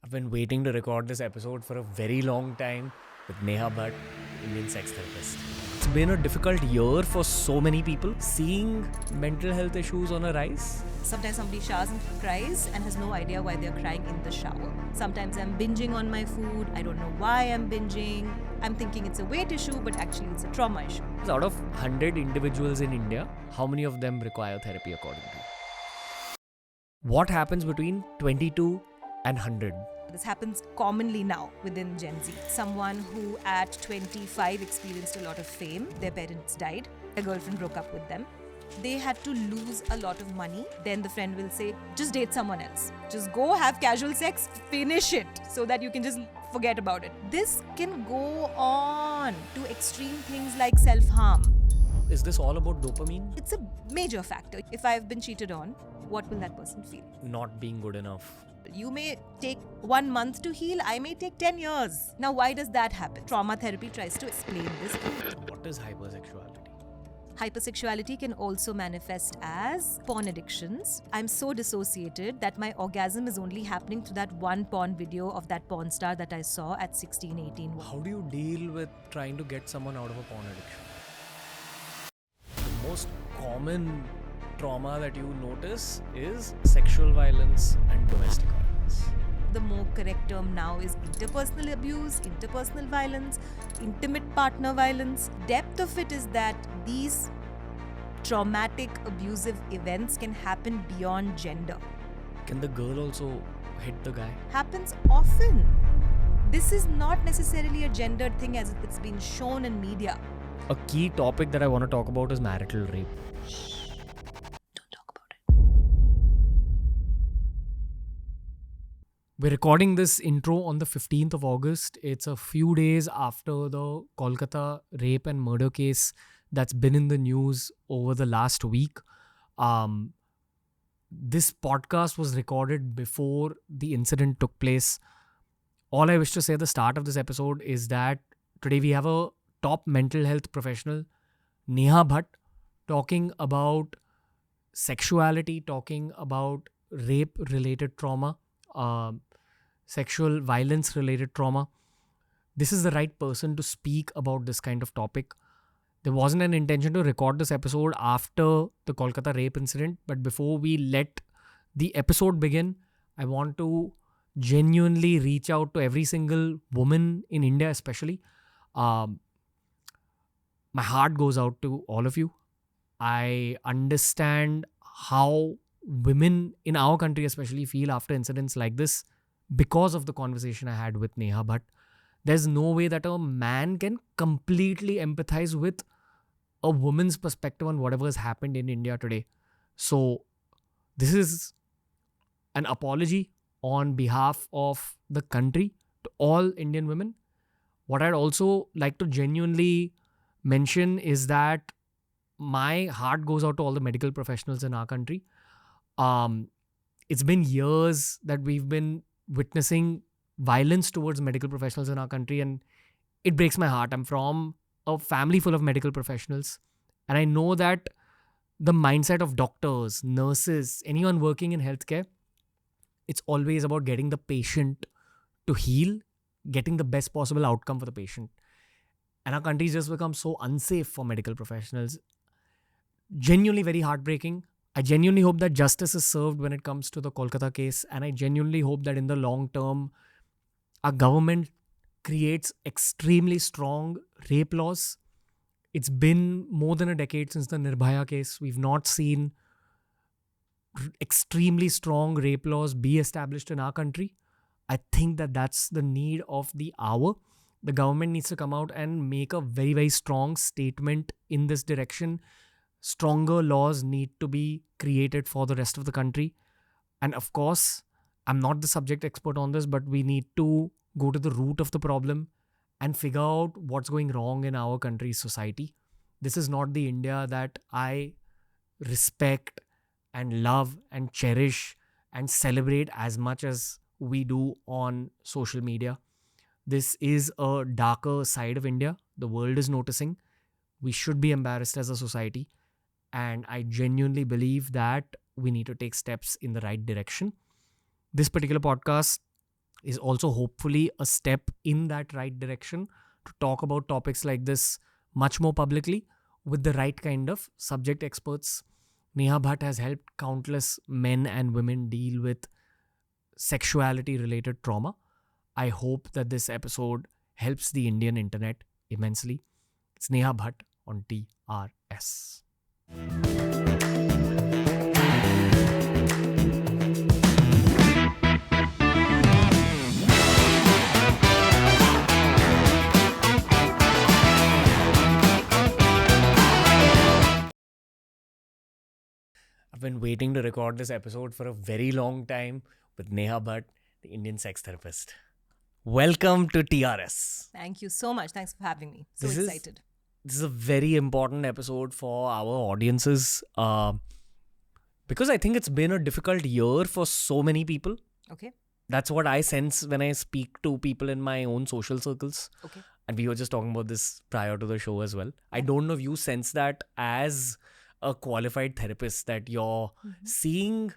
I've been waiting to record this episode for a very long time with Neha Bhat, Indian sex therapist. It's been a difficult year for so many people, seeing mental health issues on a rise. Sometimes somebody showers and cries and has no idea why they're crying in the shower. Sometimes I'm binging on my food. I don't know why I'm binging. I'm thinking it's a weight issue, but actually it's a trauma issue. Out of 100 individuals in India, how many of them require therapy according to you? What happens between 22 and 100? This happens commonly now within Gen Z. Someone who at 25 experienced a lot of fame, their parents died, their girlfriend broke up with them. They had to lose a lot of money. Then the friend will say, just date someone else. Just go have casual sex, finish it so that you can just forget about it. This can go on to extreme things like self-harm. Is this all about dopamine? It's a major factor. If I've been cheated on, what will that person feel? Not being good enough. You may take 1 month to heal, I may take 10 years. Now, why does that happen? Trauma therapy tries to explain this. What is hypersexuality? Hypersexuality can also manifest as porn addictions. I'm so dissociated that my orgasm is only happening through that one porn video of that porn star that I saw at 16, 18. How do you deal with trying to get someone out of a porn addiction? The most common trauma that you notice is sexual violence and domestic violence. The more correct term now is interpersonal abuse, interpersonal violence, intimate partner violence. Depth of it is that these traumatic abusive events can happen beyond gender. Can the girl also hit the guy? Happens often. This is not necessarily a gendered thing as it's been shown in media. A key topic that I want to talk about is marital rape. Don't talk about it. We're recording this intro on the 15th of August. It's a few days after the Kolkata rape and murder case that's been in the news over the last week. This podcast was recorded before the incident took place. All I wish to say at the start of this episode is that today we have a top mental health professional, Neha Bhat, talking about sexuality, talking about rape-related trauma, sexual violence-related trauma. This is the right person to speak about this kind of topic. There wasn't an intention to record this episode after the Kolkata rape incident, but before we let the episode begin, I want to genuinely reach out to every single woman in India especially. My heart goes out to all of you. I understand how women in our country especially feel after incidents like this because of the conversation I had with Neha Bhat. There's no way that a man can completely empathize with a woman's perspective on whatever has happened in India today. So this is an apology on behalf of the country to all Indian women. What I'd also like to genuinely mention is that my heart goes out to all the medical professionals in our country. It's been years that we've been witnessing violence towards medical professionals in our country, and it breaks my heart. I'm from a family full of medical professionals, and I know that the mindset of doctors, nurses, anyone working in healthcare, it's always about getting the patient to heal, getting the best possible outcome for the patient. And our country's just become so unsafe for medical professionals. Genuinely very heartbreaking. I genuinely hope that justice is served when it comes to the Kolkata case. And I genuinely hope that in the long term, our government creates extremely strong rape laws. It's been more than a decade since the Nirbhaya case. We've not seen extremely strong rape laws be established in our country. I think that that's the need of the hour. The government needs to come out and make a very, very strong statement in this direction. Stronger laws need to be created for the rest of the country. And of course, I'm not the subject expert on this, but we need to go to the root of the problem and figure out what's going wrong in our country's society. This is not the India that I respect and love and cherish and celebrate as much as we do on social media. This is a darker side of India. The world is noticing. We should be embarrassed as a society. And I genuinely believe that we need to take steps in the right direction. This particular podcast is also hopefully a step in that right direction to talk about topics like this much more publicly with the right kind of subject experts. Neha Bhat has helped countless men and women deal with sexuality related trauma. I hope that this episode helps the Indian internet immensely. It's Neha Bhat on TRS. I've been waiting to record this episode for a very long time with Neha Bhat, the Indian sex therapist. Welcome to TRS. Thank you so much. Thanks for having me. So This excited. This is a very important episode for our audiences because I think it's been a difficult year for so many people. Okay. That's what I sense when I speak to people in my own social circles. Okay. And we were just talking about this prior to the show as well. I don't know if you sense that as a qualified therapist, that you're seeing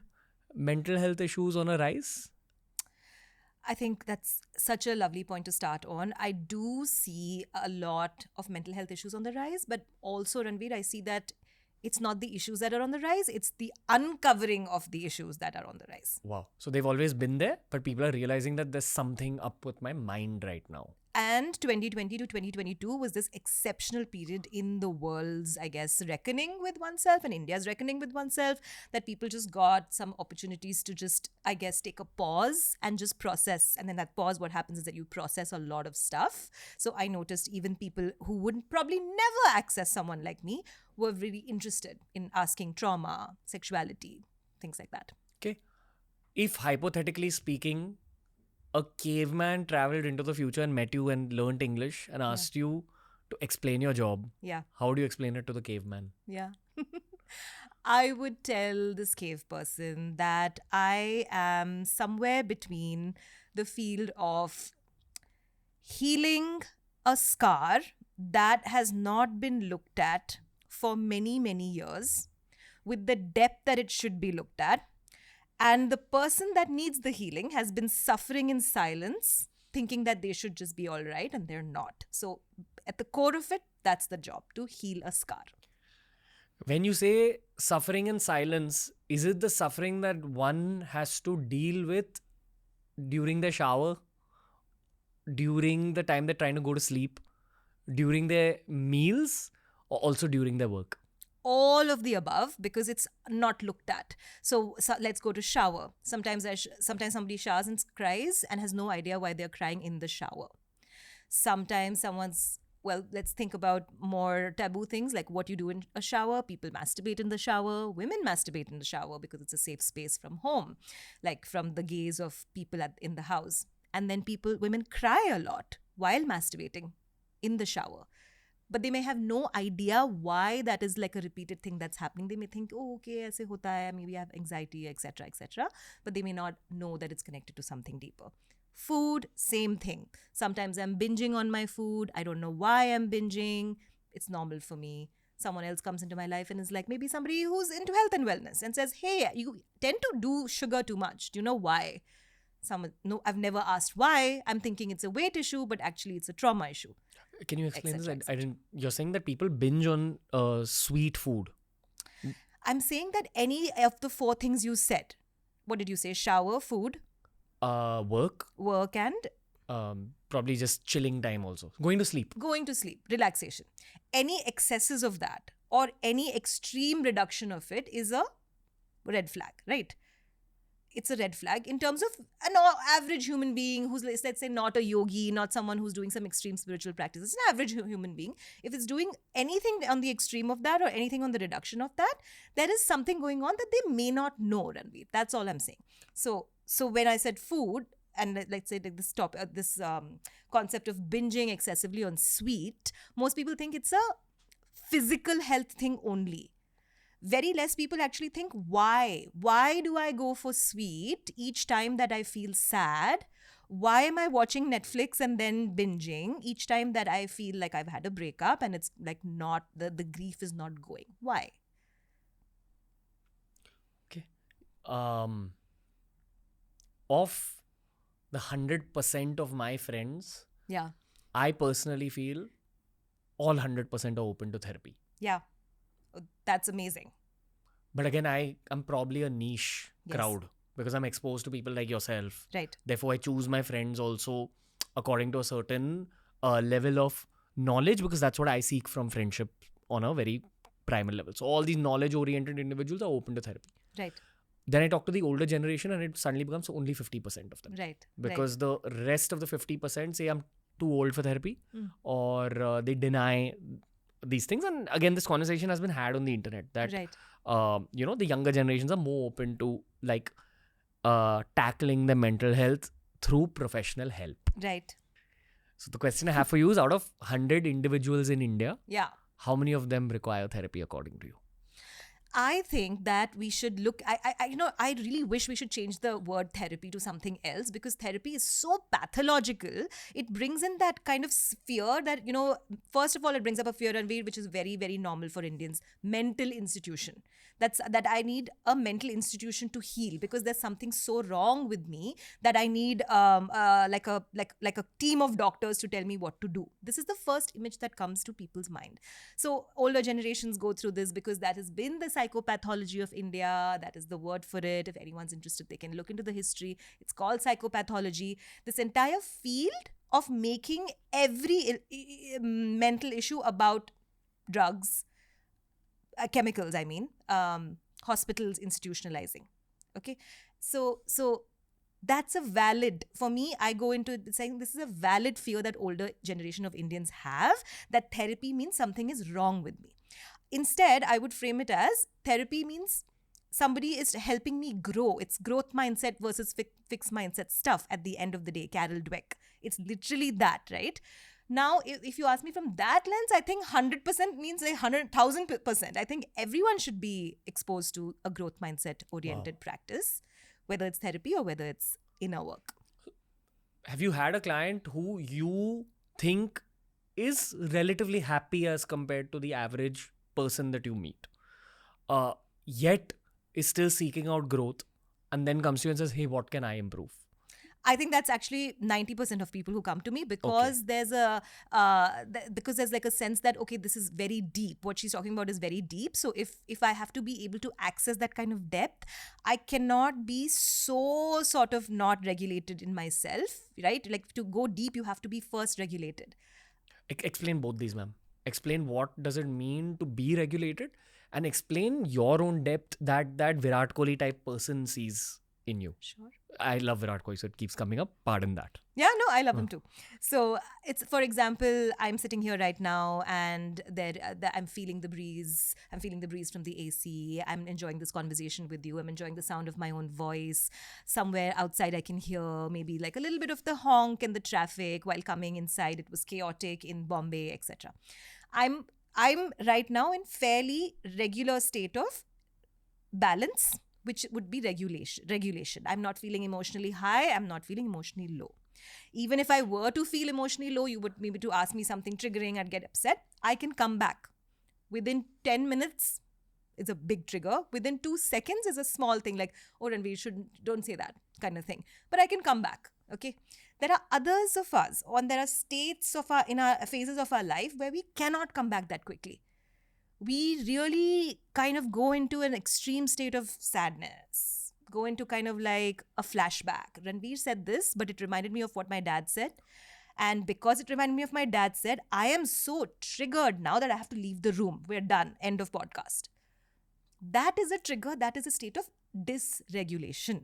mental health issues on a rise. I think that's such a lovely point to start on. I do see a lot of mental health issues on the rise, but also, Ranveer, I see that it's not the issues that are on the rise, it's the uncovering of the issues that are on the rise. Wow. So they've always been there, but people are realizing that there's something up with my mind right now. And 2020 to 2022 was this exceptional period in the world's, I guess, reckoning with oneself and India's reckoning with oneself, that people just got some opportunities to just, I guess, take a pause and just process. And then that pause, what happens is that you process a lot of stuff. So I noticed even people who would probably never access someone like me were really interested in asking trauma, sexuality, things like that. Okay. If hypothetically speaking, a caveman traveled into the future and met you and learned English and asked you to explain your job, Yeah. how do you explain it to the caveman? Yeah. I would tell this cave person that I am somewhere between the field of healing a scar that has not been looked at for many, many years with the depth that it should be looked at. And the person that needs the healing has been suffering in silence, thinking that they should just be all right, and they're not. So at the core of it, that's the job, to heal a scar. When you say suffering in silence, is it the suffering that one has to deal with during the shower, during the time they're trying to go to sleep, during their meals, or also during their work? All of the above, because it's not looked at. So let's go to shower. Sometimes sometimes somebody showers and cries and has no idea why they're crying in the shower. Sometimes let's think about more taboo things like what you do in a shower. People masturbate in the shower. Women masturbate in the shower because it's a safe space from home, like from the gaze of people in the house. And then women cry a lot while masturbating in the shower. But they may have no idea why that is like a repeated thing that's happening. They may think, oh, okay, aise hota hai, maybe I have anxiety, etc., etc. But they may not know that it's connected to something deeper. Food, same thing. Sometimes I'm binging on my food. I don't know why I'm binging. It's normal for me. Someone else comes into my life and is like, maybe somebody who's into health and wellness and says, hey, you tend to do sugar too much. Do you know why? No, I've never asked why. I'm thinking it's a weight issue, but actually it's a trauma issue. Can you explain this? etc. I didn't. You're saying that people binge on sweet food. I'm saying that any of the four things you said, what did you say? Shower, food, Work, and probably just chilling time also. Going to sleep. Relaxation. Any excesses of that or any extreme reduction of it is a red flag, right? It's a red flag in terms of an average human being who's, let's say, not a yogi, not someone who's doing some extreme spiritual practices. An average human being, if it's doing anything on the extreme of that or anything on the reduction of that, there is something going on that they may not know, Ranveer. That's all I'm saying. So when I said food, and let's say this concept of binging excessively on sweet, most people think it's a physical health thing only. Very less people actually think, why do I go for sweet each time that I feel sad? Why am I watching Netflix and then binging each time that I feel like I've had a breakup and it's like not, the grief is not going? Why? Okay. Of the 100% of my friends, Yeah. I personally feel all 100% are open to therapy. Yeah. That's amazing. But again, I'm probably a niche Yes. crowd because I'm exposed to people like yourself. Right. Therefore, I choose my friends also according to a certain level of knowledge, because that's what I seek from friendship on a very primal level. So all these knowledge-oriented individuals are open to therapy. Right. Then I talk to the older generation and it suddenly becomes only 50% of them. Right. Because the rest of the 50% say I'm too old for therapy, Mm. or they deny these things. And again, this conversation has been had on the internet that Right. the younger generations are more open to like tackling their mental health through professional help. Right. So the question I have for you is, out of 100 individuals in India, yeah. how many of them require therapy according to you? I think that we should look. I really wish we should change the word therapy to something else, because therapy is so pathological. It brings in that kind of fear that, first of all, it brings up a fear, Ranveer, which is very, very normal for Indians. Mental institution. That I need a mental institution to heal, because there's something so wrong with me that I need like a team of doctors to tell me what to do. This is the first image that comes to people's mind. So older generations go through this because that has been the psychopathology of India. That is the word for it. If anyone's interested, they can look into the history. It's called psychopathology. This entire field of making every mental issue about drugs, chemicals, hospitals institutionalizing. Okay. So that's a valid, for me, I go into saying this is a valid fear that older generation of Indians have, that therapy means something is wrong with me. Instead, I would frame it as therapy means somebody is helping me grow. It's growth mindset versus fixed mindset stuff at the end of the day, Carol Dweck. It's literally that, right? Now, if you ask me from that lens, I think 100% means like 100,000%. I think everyone should be exposed to a growth mindset oriented practice, whether it's therapy or whether it's inner work. Have you had a client who you think is relatively happy as compared to the average person that you meet, yet is still seeking out growth, and then comes to you and says, hey, what can I improve? I think that's actually 90% of people who come to me, because there's because there's like a sense that, okay, this is very deep. What she's talking about is very deep. So if I have to be able to access that kind of depth, I cannot be so sort of not regulated in myself, right? Like, to go deep, you have to be first regulated. Explain both these, ma'am. Explain what does it mean to be regulated, and explain your own depth that Virat Kohli type person sees in you. Sure. I love Virat Kohli, so it keeps coming up. Pardon that. Yeah, no, I love him too. So it's, for example, I'm sitting here right now and I'm feeling the breeze. I'm feeling the breeze from the AC. I'm enjoying this conversation with you. I'm enjoying the sound of my own voice. Somewhere outside I can hear maybe like a little bit of the honk and the traffic while coming inside. It was chaotic in Bombay, etc. I'm right now in fairly regular state of balance, which would be regulation. I'm not feeling emotionally high. I'm not feeling emotionally low. Even if I were to feel emotionally low, you would maybe to ask me something triggering, I'd get upset. I can come back. Within 10 minutes, it's a big trigger. Within 2 seconds is a small thing like, oh, Ranveer, don't say that kind of thing. But I can come back, okay? There are others of us, or there are states in our phases of our life where we cannot come back that quickly. We really kind of go into an extreme state of sadness, go into kind of like a flashback. Ranveer said this, but it reminded me of what my dad said. And because it reminded me of my dad said, I am so triggered now that I have to leave the room. We're done. End of podcast. That is a trigger. That is a state of dysregulation.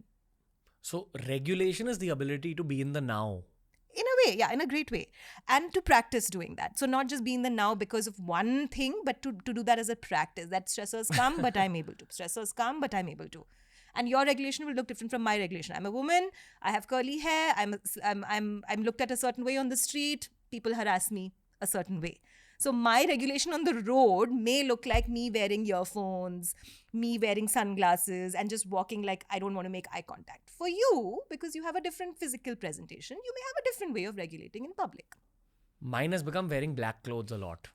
So regulation is the ability to be in the now. In a way, yeah, in a great way. And to practice doing that. So not just be in the now because of one thing, but to do that as a practice. That stressors come, but I'm able to. Stressors come, but I'm able to. And your regulation will look different from my regulation. I'm a woman. I have curly hair. I'm looked at a certain way on the street. People harass me a certain way. So my regulation on the road may look like me wearing earphones, me wearing sunglasses, and just walking like I don't want to make eye contact. For you, because you have a different physical presentation, you may have a different way of regulating in public. Mine has become wearing black clothes a lot.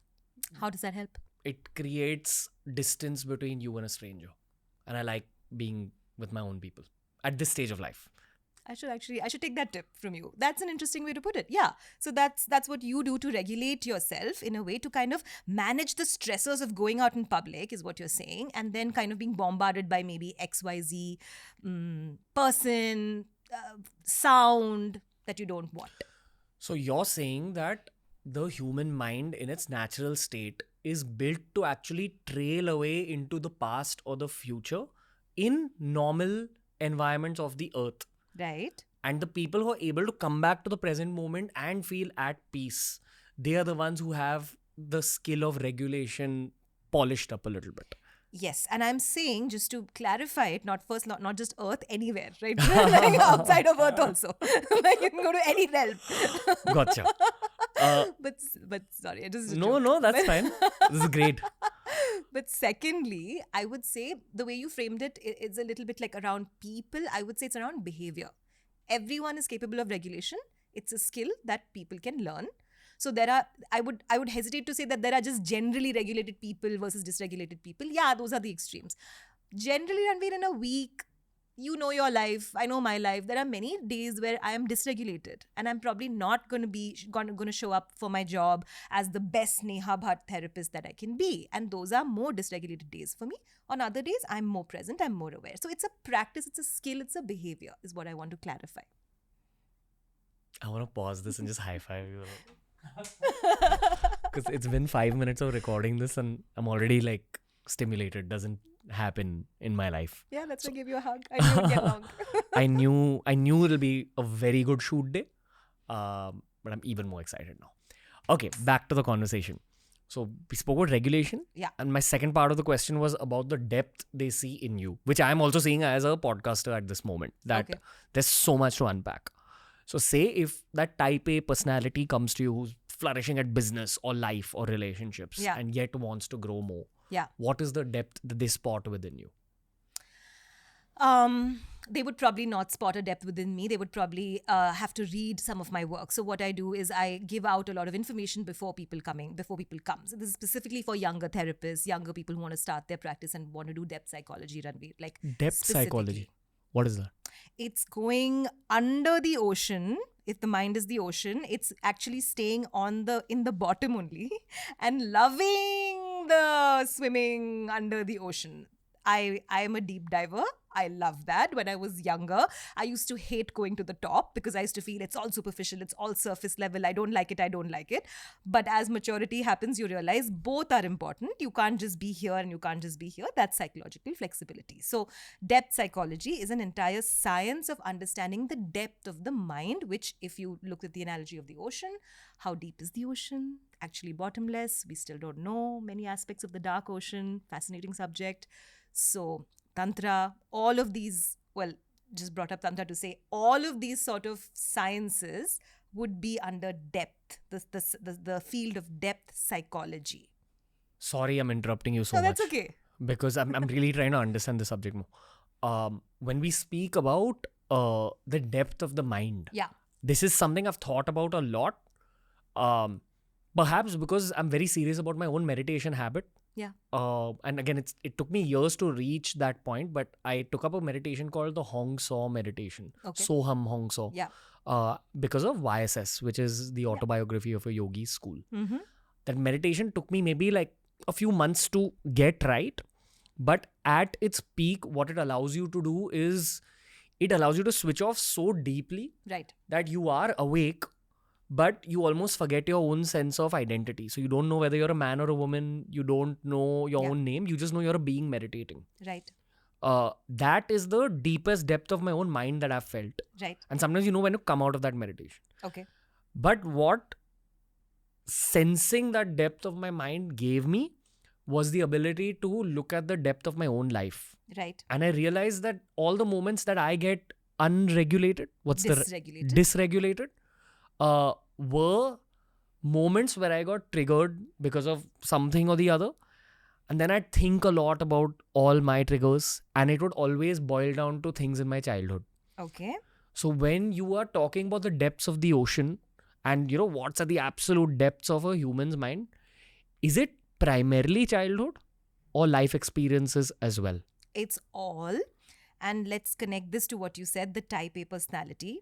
How does that help? It creates distance between you and a stranger. And I like being with my own people at this stage of life. I should take that tip from you. That's an interesting way to put it. Yeah. So that's what you do to regulate yourself in a way to kind of manage the stressors of going out in public, is what you're saying, and then kind of being bombarded by maybe XYZ person, sound that you don't want. So you're saying that the human mind in its natural state is built to actually trail away into the past or the future in normal environments of the earth. Right. And the people who are able to come back to the present moment and feel at peace, they are the ones who have the skill of regulation polished up a little bit. Yes, and I'm saying, just to clarify it, not just Earth, anywhere, right? Like outside of Earth also. Like you can go to any realm. Gotcha. But sorry, it is No, that's fine. This is great. But secondly, I would say the way you framed it is a little bit like around people. I would say it's around behavior. Everyone is capable of regulation. It's a skill that people can learn. So I would hesitate to say that there are just generally regulated people versus dysregulated people. Yeah, those are the extremes. Generally, Ranveer, in a week, you know your life, I know my life. There are many days where I am dysregulated and I'm probably not going to show up for my job as the best Neha Bhat therapist that I can be. And those are more dysregulated days for me. On other days, I'm more present, I'm more aware. So it's a practice, it's a skill, it's a behavior, is what I want to clarify. I want to pause this and just high five you. Because it's been 5 minutes of recording this and I'm already like stimulated. Doesn't happen in my life. Yeah, that's why I gave you a hug. I knew it'd get long. I knew it'll be a very good shoot day. But I'm even more excited now. Okay, back to the conversation. So we spoke about regulation. Yeah. And my second part of the question was about the depth they see in you, which I'm also seeing as a podcaster at this moment, that there's so much to unpack. So say if that type A personality comes to you who's flourishing at business or life or relationships and yet wants to grow more. Yeah. What is the depth that they spot within you? They would probably not spot a depth within me. They would probably have to read some of my work. So what I do is I give out a lot of information before people come. So this is specifically for younger therapists, younger people who want to start their practice and want to do depth psychology, Ranveer. Like depth psychology. What is that? It's going under the ocean. If the mind is the ocean, it's actually staying in the bottom only and loving the swimming under the ocean. I am a deep diver. I love that. When I was younger, I used to hate going to the top because I used to feel it's all superficial, it's all surface level. I don't like it. But as maturity happens, you realize both are important. You can't just be here and you can't just be here. That's psychological flexibility. So depth psychology is an entire science of understanding the depth of the mind, which if you look at the analogy of the ocean, how deep is the ocean? Actually bottomless. We still don't know many aspects of the dark ocean. Fascinating subject. So Tantra, all of these, just brought up Tantra to say all of these sort of sciences would be under depth, the field of depth psychology. Sorry, I'm interrupting you so much. No, that's okay. Because I'm really trying to understand the subject more. When we speak about the depth of the mind, this is something I've thought about a lot. Perhaps because I'm very serious about my own meditation habit. Yeah. And again, it took me years to reach that point, but I took up a meditation called the Hong Saw meditation. Okay. Soham Hong Saw. Yeah. Because of YSS, which is the autobiography of a yogi school. Mm-hmm. That meditation took me maybe like a few months to get right. But at its peak, what it allows you to do is it allows you to switch off so deeply that you are awake, but you almost forget your own sense of identity. So you don't know whether you're a man or a woman. You don't know your own name. You just know you're a being meditating. Right. That is the deepest depth of my own mind that I've felt. Right. And sometimes you know when you come out of that meditation. Okay. But what sensing that depth of my mind gave me was the ability to look at the depth of my own life. Right. And I realized that all the moments that I get unregulated, dysregulated, were moments where I got triggered because of something or the other. And then I'd think a lot about all my triggers, and it would always boil down to things in my childhood. Okay. So when you are talking about the depths of the ocean and you know what's at the absolute depths of a human's mind, is it primarily childhood or life experiences as well? It's all. And let's connect this to what you said, the type A personality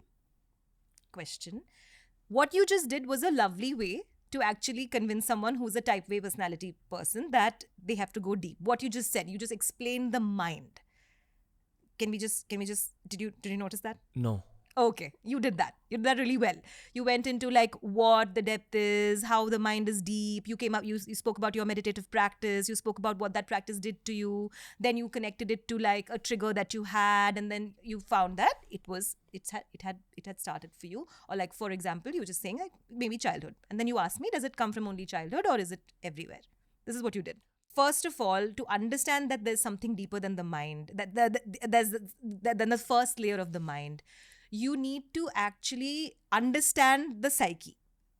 question. What you just did was a lovely way to actually convince someone who's a type A personality person that they have to go deep. What you just said, you just explained the mind. Can we just did you notice that? No. Okay, you did that. You did that really well. You went into like what the depth is, how the mind is deep. You came up, you spoke about your meditative practice. You spoke about what that practice did to you. Then you connected it to like a trigger that you had, and then you found that it had started for you. Or like for example, you were just saying like maybe childhood, and then you asked me, does it come from only childhood or is it everywhere? This is what you did. First of all, to understand that there's something deeper than the mind, than the first layer of the mind, you need to actually understand the psyche.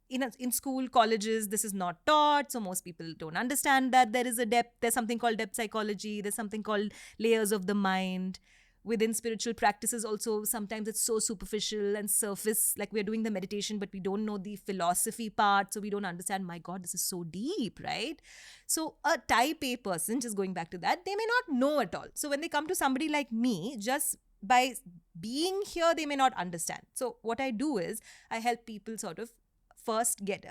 In school, colleges, this is not taught, so most people don't understand that there is a depth. There's something called depth psychology. There's something called layers of the mind. Within spiritual practices also, sometimes it's so superficial and surface, like we're doing the meditation but we don't know the philosophy part, so we don't understand, my god, this is so deep, right? So a type A person, just going back to that, they may not know at all. So when they come to somebody like me, just by being here, they may not understand. So what I do is I help people sort of first get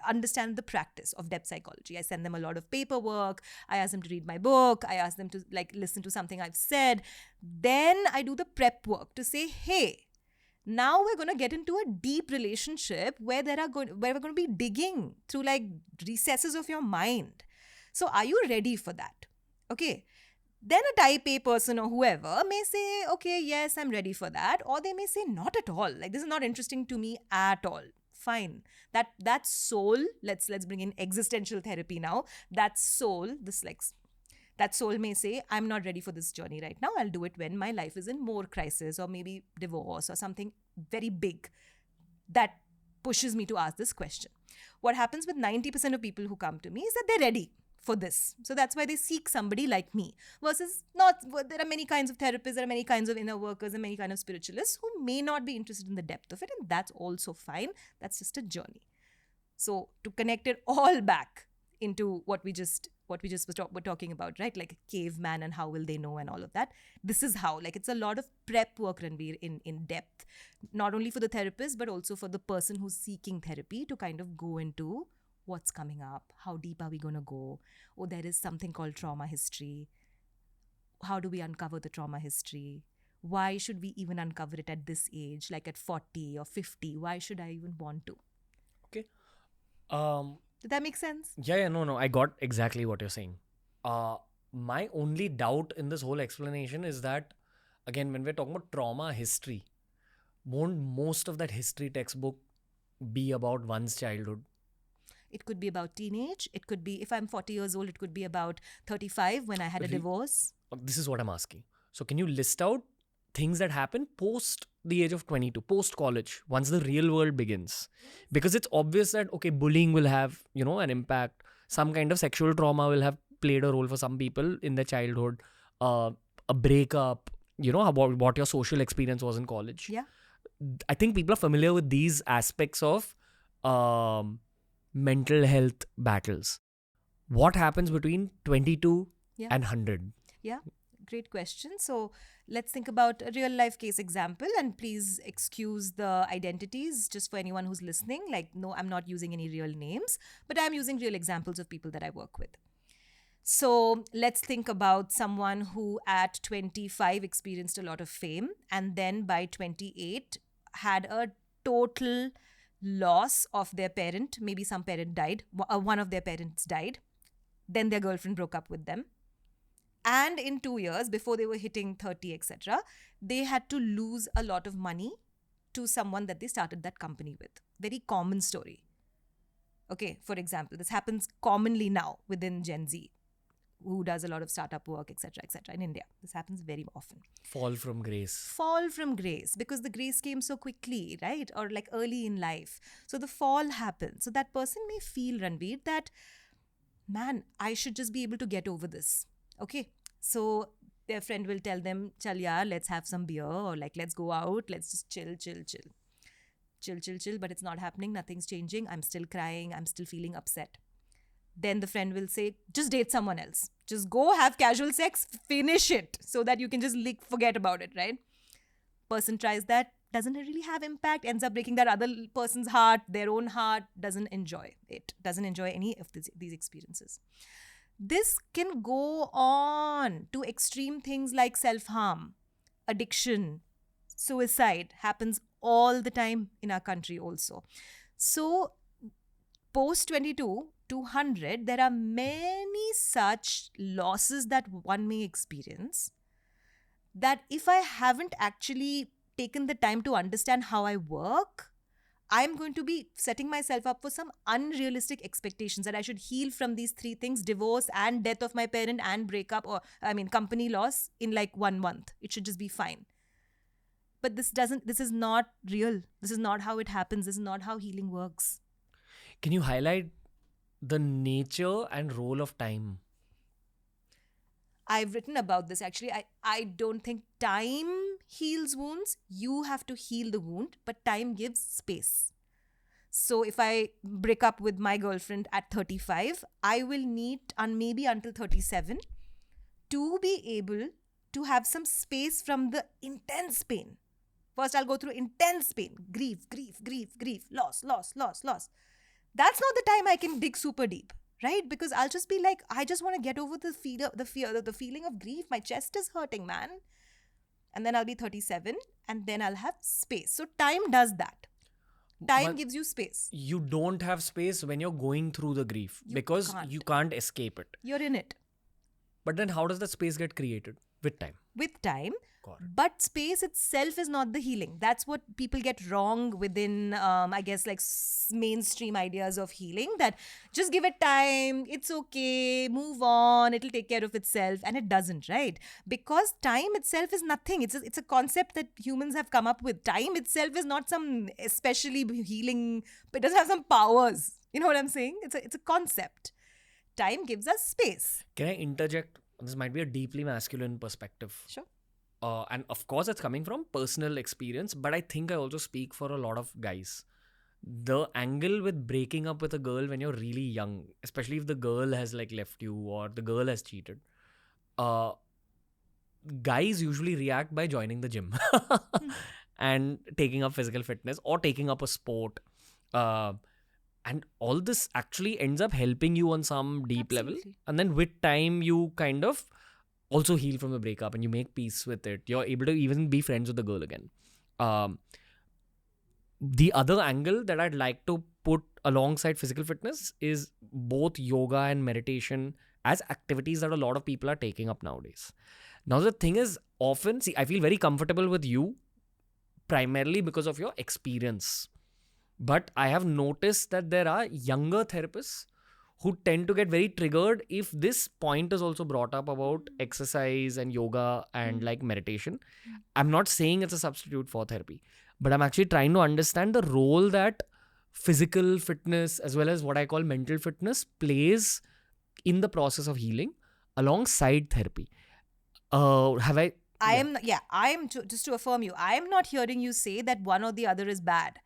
understand the practice of depth psychology. I send them a lot of paperwork. I ask them to read my book. I ask them to like listen to something I've said. Then I do the prep work to say, hey, now we're going to get into a deep relationship where we're going to be digging through like recesses of your mind. So are you ready for that? Okay. Then a type A person or whoever may say, okay, yes, I'm ready for that. Or they may say, not at all. Like, this is not interesting to me at all. Fine. That soul, let's bring in existential therapy now. That soul, that soul may say, I'm not ready for this journey right now. I'll do it when my life is in more crisis or maybe divorce or something very big that pushes me to ask this question. What happens with 90% of people who come to me is that they're ready for this. So that's why they seek somebody like me. Versus not, there are many kinds of therapists, there are many kinds of inner workers and many kinds of spiritualists who may not be interested in the depth of it, and that's also fine. That's just a journey. So to connect it all back into what we just were talking about, right? Like a caveman and how will they know and all of that. This is how, like, it's a lot of prep work, Ranveer, in depth, not only for the therapist, but also for the person who's seeking therapy to kind of go into what's coming up, how deep are we going to go? Oh, there is something called trauma history. How do we uncover the trauma history? Why should we even uncover it at this age, like at 40 or 50? Why should I even want to? Okay. Did that make sense? Yeah, no. I got exactly what you're saying. My only doubt in this whole explanation is that, again, when we're talking about trauma history, won't most of that history textbook be about one's childhood? It could be about teenage. It could be, if I'm 40 years old, it could be about 35 when I had a divorce. This is what I'm asking. So can you list out things that happen post the age of 22, post college, once the real world begins? Because it's obvious that, okay, bullying will have, an impact. Some kind of sexual trauma will have played a role for some people in their childhood. A breakup, about what your social experience was in college. Yeah. I think people are familiar with these aspects of mental health battles. What happens between 22 and 100? Yeah, great question. So let's think about a real life case example, and please excuse the identities just for anyone who's listening. Like, no, I'm not using any real names, but I'm using real examples of people that I work with. So let's think about someone who at 25 experienced a lot of fame, and then by 28 had a total loss of their parent. Maybe some parent died, one of their parents died, then their girlfriend broke up with them, and in 2 years before they were hitting 30, etc., they had to lose a lot of money to someone that they started that company with. Very common story. Okay, for example, this happens commonly now within Gen Z, who does a lot of startup work, etc., in India. This happens very often. Fall from grace, because the grace came so quickly, right? Or like early in life. So the fall happens. So that person may feel, Ranveer, that, man, I should just be able to get over this. Okay. So their friend will tell them, chal yaar, let's have some beer, or like, let's go out, let's just chill. But it's not happening. Nothing's changing. I'm still crying. I'm still feeling upset. then the friend will say, just date someone else. Just go have casual sex, finish it so that you can just forget about it, right? Person tries that, doesn't really have impact, ends up breaking that other person's heart, their own heart, doesn't enjoy it, doesn't enjoy any of these experiences. This can go on to extreme things like self-harm, addiction, suicide happens all the time in our country also. So post 22 to 100, there are many such losses that one may experience, that if I haven't actually taken the time to understand how I work, I'm going to be setting myself up for some unrealistic expectations that I should heal from these three things: divorce and death of my parent and breakup, or company loss, in like 1 month. It should just be fine. But this is not real. This is not how it happens. This is not how healing works. Can you highlight the nature and role of time? I've written about this actually. I don't think time heals wounds. You have to heal the wound, but time gives space. So if I break up with my girlfriend at 35, I will need maybe until 37 to be able to have some space from the intense pain. First, I'll go through intense pain, grief, loss. That's not the time I can dig super deep, right? Because I'll just be like, I just want to get over the feeling of grief. My chest is hurting, man. And then I'll be 37 and then I'll have space. So time does that. Time gives you space. You don't have space when you're going through the grief because you can't escape it. You're in it. But then how does that space get created? With time. With time. But space itself is not the healing. That's what people get wrong within, I guess, like mainstream ideas of healing, that just give it time, it's okay, move on, it'll take care of itself. And it doesn't, right? Because time itself is nothing. It's a concept that humans have come up with. Time itself is not some especially healing, but it doesn't have some powers. You know what I'm saying? It's a concept. Time gives us space. Can I interject? This might be a deeply masculine perspective. Sure. And of course, it's coming from personal experience, but I think I also speak for a lot of guys. The angle with breaking up with a girl when you're really young, especially if the girl has like left you or the girl has cheated, guys usually react by joining the gym and taking up physical fitness or taking up a sport. And all this actually ends up helping you on some deep level. And then with time, you kind of also heal from the breakup and you make peace with it. You're able to even be friends with the girl again. The other angle that I'd like to put alongside physical fitness is both yoga and meditation as activities that a lot of people are taking up nowadays. Now, the thing is, often, I feel very comfortable with you primarily because of your experience. But I have noticed that there are younger therapists who tend to get very triggered if this point is also brought up about exercise and yoga and like meditation. I'm not saying it's a substitute for therapy, but I'm actually trying to understand the role that physical fitness as well as what I call mental fitness plays in the process of healing alongside therapy. Just to affirm you, I am not hearing you say that one or the other is bad.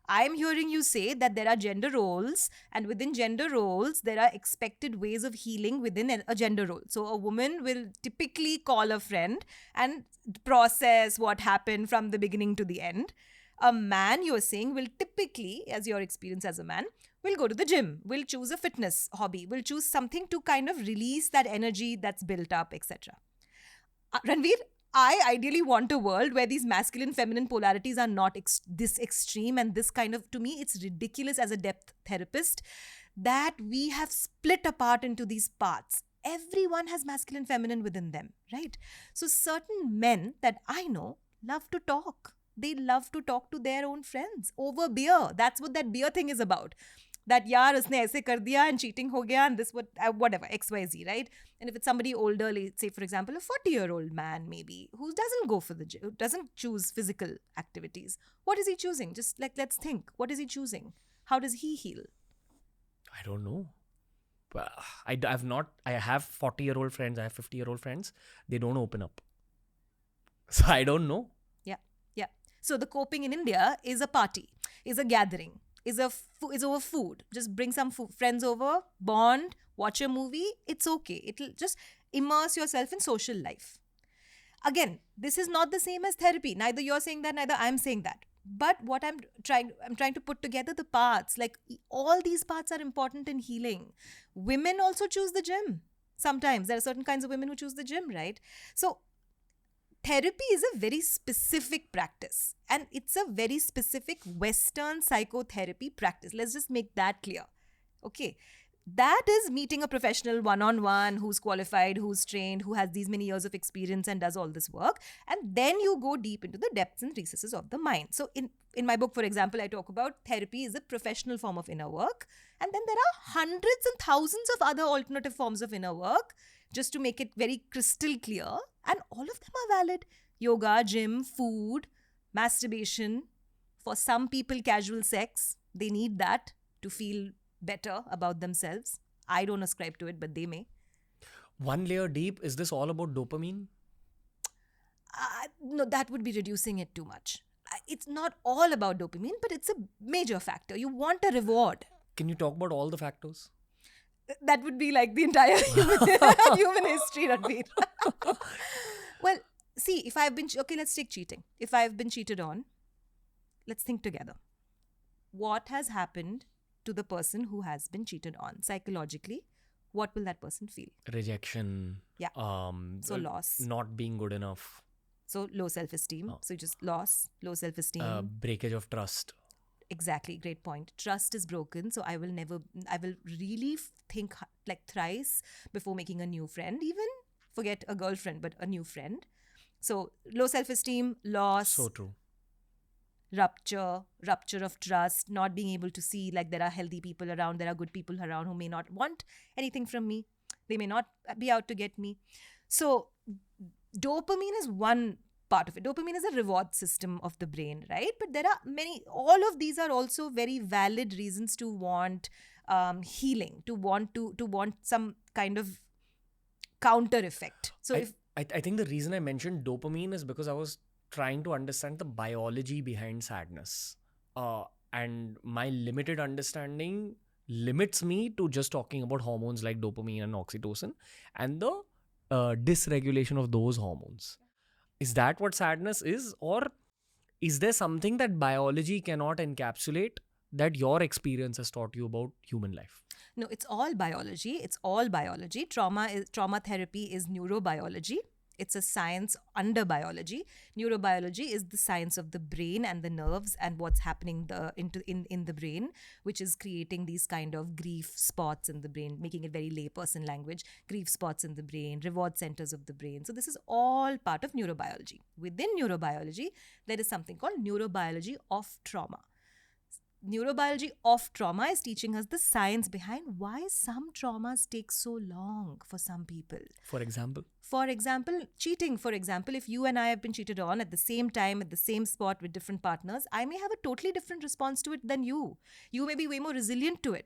I'm hearing you say that there are gender roles, and within gender roles, there are expected ways of healing within a gender role. So a woman will typically call a friend and process what happened from the beginning to the end. A man, you're saying, will typically, as your experience as a man, will go to the gym, will choose a fitness hobby, will choose something to kind of release that energy that's built up, etc. Ranveer, I ideally want a world where these masculine feminine polarities are not this extreme, and this kind of, to me, it's ridiculous as a depth therapist that we have split apart into these parts. Everyone has masculine feminine within them, right? So certain men that I know love to talk. They love to talk to their own friends over beer. That's what that beer thing is about. That yaar usne aise kar diya and cheating ho gaya and this whatever XYZ, right? And if it's somebody older, say for example a 40-year-old man maybe who doesn't go for the gym, who doesn't choose physical activities, what is he choosing? Just like, let's think, what is he choosing? How does he heal? I don't know. I have 40-year-old friends, I have 50-year-old friends. They don't open up. So I don't know. Yeah. So the coping in India is a party, is a gathering. is over food. Just bring some friends over, bond, watch a movie. It's okay. It'll just immerse yourself in social life. Again, this is not the same as therapy. Neither you're saying that, neither I'm saying that. But what I'm trying to put together the parts. Like all these parts are important in healing. Women also choose the gym. Sometimes there are certain kinds of women who choose the gym, right? So therapy is a very specific practice, and it's a very specific Western psychotherapy practice. Let's just make that clear. Okay. That is meeting a professional one-on-one who's qualified, who's trained, who has these many years of experience and does all this work. And then you go deep into the depths and recesses of the mind. So in my book, for example, I talk about therapy is a professional form of inner work. And then there are hundreds and thousands of other alternative forms of inner work, just to make it very crystal clear. And all of them are valid. Yoga, gym, food, masturbation. For some people, casual sex. They need that to feel better about themselves. I don't ascribe to it, but they may. One layer deep, is this all about dopamine? No, that would be reducing it too much. It's not all about dopamine, but it's a major factor. You want a reward. Can you talk about all the factors? That would be like the entire human history, Ranveer. Well, see, if I've been... Okay, let's take cheating. If I've been cheated on, let's think together. What has happened to the person who has been cheated on? Psychologically, what will that person feel? Rejection. Yeah. So loss. Not being good enough. So low self-esteem. So just loss, low self-esteem. Breakage of trust. Exactly. Great point. Trust is broken. So I will really think like thrice before making a new friend. Even forget a girlfriend, but a new friend. So low self-esteem, loss. So true. Rupture of trust, not being able to see like there are healthy people around, there are good people around who may not want anything from me. They may not be out to get me. So dopamine is one part of it. Dopamine is a reward system of the brain, right? But there are many, all of these are also very valid reasons to want healing, to want some kind of counter effect. So I think the reason I mentioned dopamine is because I was trying to understand the biology behind sadness. And my limited understanding limits me to just talking about hormones like dopamine and oxytocin and the dysregulation of those hormones. Is that what sadness is? Or is there something that biology cannot encapsulate that your experience has taught you about human life? No, it's all biology. It's all biology. Trauma therapy is neurobiology. It's a science under biology. Neurobiology is the science of the brain and the nerves and what's happening in the brain, which is creating these kind of grief spots in the brain, making it very layperson language, grief spots in the brain, reward centers of the brain. So this is all part of neurobiology. Within neurobiology, there is something called neurobiology of trauma. Neurobiology of trauma is teaching us the science behind why some traumas take so long for some people. For example, cheating. For example, if you and I have been cheated on at the same time, at the same spot with different partners, I may have a totally different response to it than you. You may be way more resilient to it.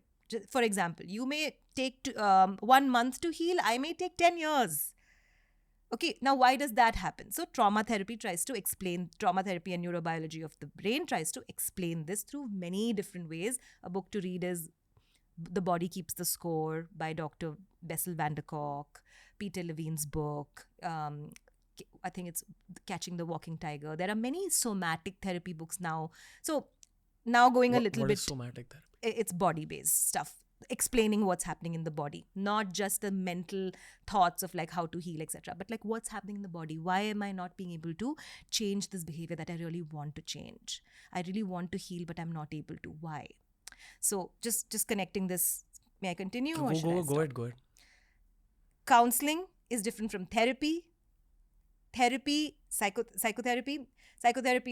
For example, you may take 1 month to heal. I may take 10 years. Okay, now why does that happen? So trauma therapy and neurobiology of the brain tries to explain this through many different ways. A book to read is The Body Keeps the Score by Dr. Bessel van der Kolk, Peter Levine's book. I think it's Catching the Walking Tiger. There are many somatic therapy books now. So now going a little bit... What is somatic therapy? It's body-based stuff. Explaining what's happening in the body, not just the mental thoughts of like how to heal, etc., but like what's happening in the body. Why am I not being able to change this behavior that I really want to change? I really want to heal, but I'm not able to. Why? So just connecting this. May I continue? Go ahead. Counselling is different from therapy. Psychotherapy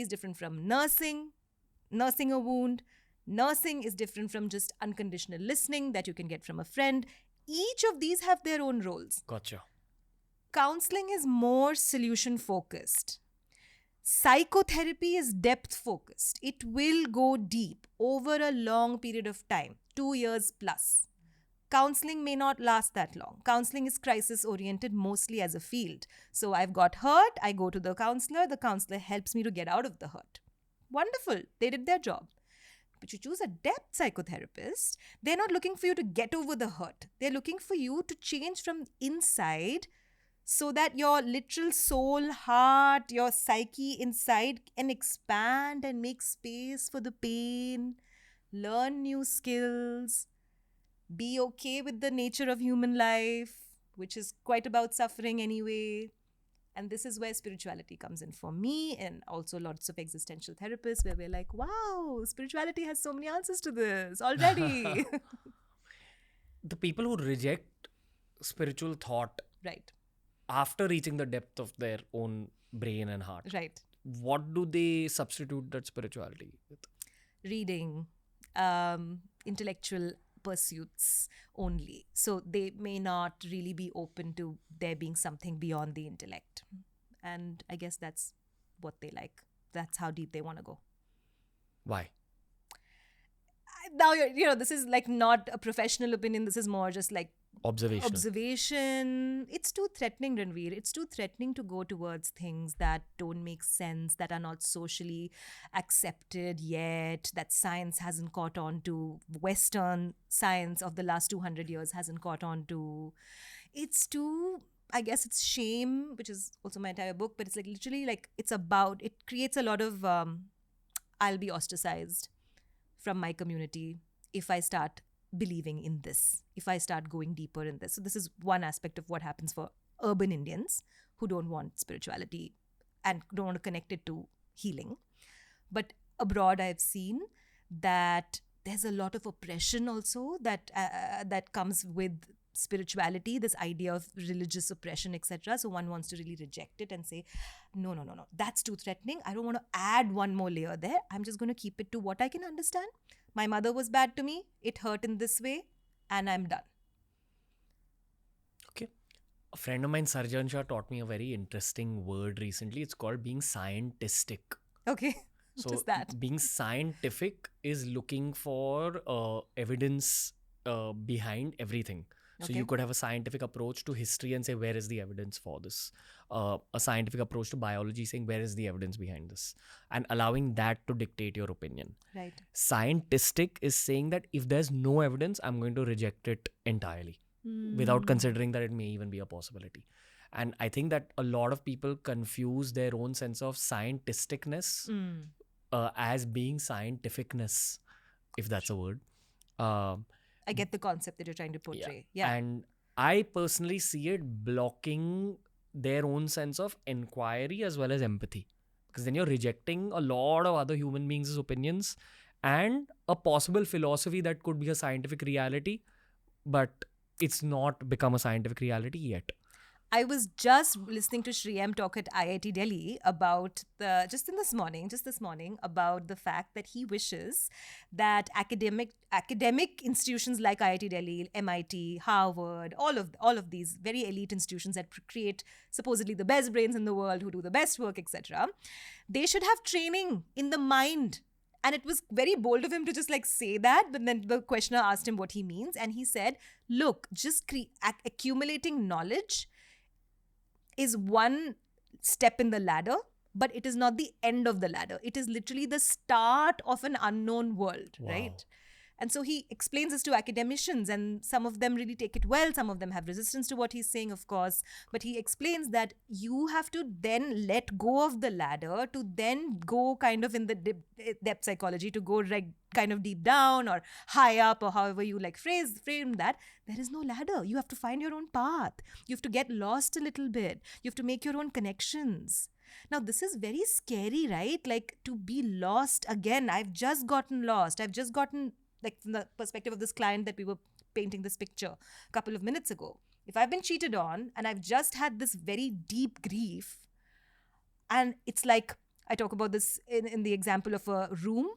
is different from nursing a wound. Nursing is different from just unconditional listening that you can get from a friend. Each of these have their own roles. Gotcha. Counseling is more solution focused. Psychotherapy is depth focused. It will go deep over a long period of time, 2 years plus. Counseling may not last that long. Counseling is crisis oriented mostly as a field. So I've got hurt, I go to the counselor helps me to get out of the hurt. Wonderful. They did their job. But you choose a depth psychotherapist, they're not looking for you to get over the hurt. They're looking for you to change from inside so that your literal soul, heart, your psyche inside can expand and make space for the pain, learn new skills, be okay with the nature of human life, which is quite about suffering anyway. And this is where spirituality comes in for me, and also lots of existential therapists, where we're like, wow, spirituality has so many answers to this already. The people who reject spiritual thought Right, after reaching the depth of their own brain and heart, right. what do they substitute that spirituality with? Reading, intellectual pursuits only. So they may not really be open to there being something beyond the intellect. And I guess that's what they like. That's how deep they want to go. Why? Now, this is like not a professional opinion. This is more just like Observation. It's too threatening, Ranveer. It's too threatening to go towards things that don't make sense, that are not socially accepted yet, that science hasn't caught on to. Western science of the last 200 years hasn't caught on to. It's too, I guess it's shame, which is also my entire book, but it's like literally like it creates a lot of, I'll be ostracized from my community if I start believing in this, if I start going deeper in this. So this is one aspect of what happens for urban Indians who don't want spirituality and don't want to connect it to healing. But abroad, I've seen that there's a lot of oppression also that comes with spirituality, this idea of religious oppression, etc. So one wants to really reject it and say, no, that's too threatening. I don't want to add one more layer there. I'm just going to keep it to what I can understand. My mother was bad to me. It hurt in this way, and I'm done. Okay. A friend of mine, Sarjan Shah, taught me a very interesting word recently. It's called being scientistic. Okay. So What is that? being scientific is looking for evidence behind everything. So Okay. you could have a scientific approach to history and say, where is the evidence for this? A scientific approach to biology saying, where is the evidence behind this? And allowing that to dictate your opinion. Right. Scientistic is saying that if there's no evidence, I'm going to reject it entirely without considering that it may even be a possibility. And I think that a lot of people confuse their own sense of scientisticness as being scientificness, if that's a word. I get the concept that you're trying to portray. Yeah. And I personally see it blocking their own sense of inquiry as well as empathy. Because then you're rejecting a lot of other human beings' opinions and a possible philosophy that could be a scientific reality, but it's not become a scientific reality yet. I was just listening to Shriyam talk at IIT Delhi about just this morning, about the fact that he wishes that academic institutions like IIT Delhi, MIT, Harvard, all of these very elite institutions that create supposedly the best brains in the world, who do the best work, etc., they should have training in the mind. And it was very bold of him to just like say that. But then the questioner asked him what he means. And he said, look, just accumulating knowledge is one step in the ladder, but it is not the end of the ladder. It is literally the start of an unknown world, right? And so he explains this to academicians, and some of them really take it well. Some of them have resistance to what he's saying, of course. But he explains that you have to then let go of the ladder to then go kind of in the depth psychology, to go kind of deep down or high up, or however you like frame that. There is no ladder. You have to find your own path. You have to get lost a little bit. You have to make your own connections. Now, this is very scary, right? Like, to be lost again. I've just gotten lost. Like, from the perspective of this client that we were painting this picture a couple of minutes ago. If I've been cheated on and I've just had this very deep grief, and it's like, I talk about this in the example of a room.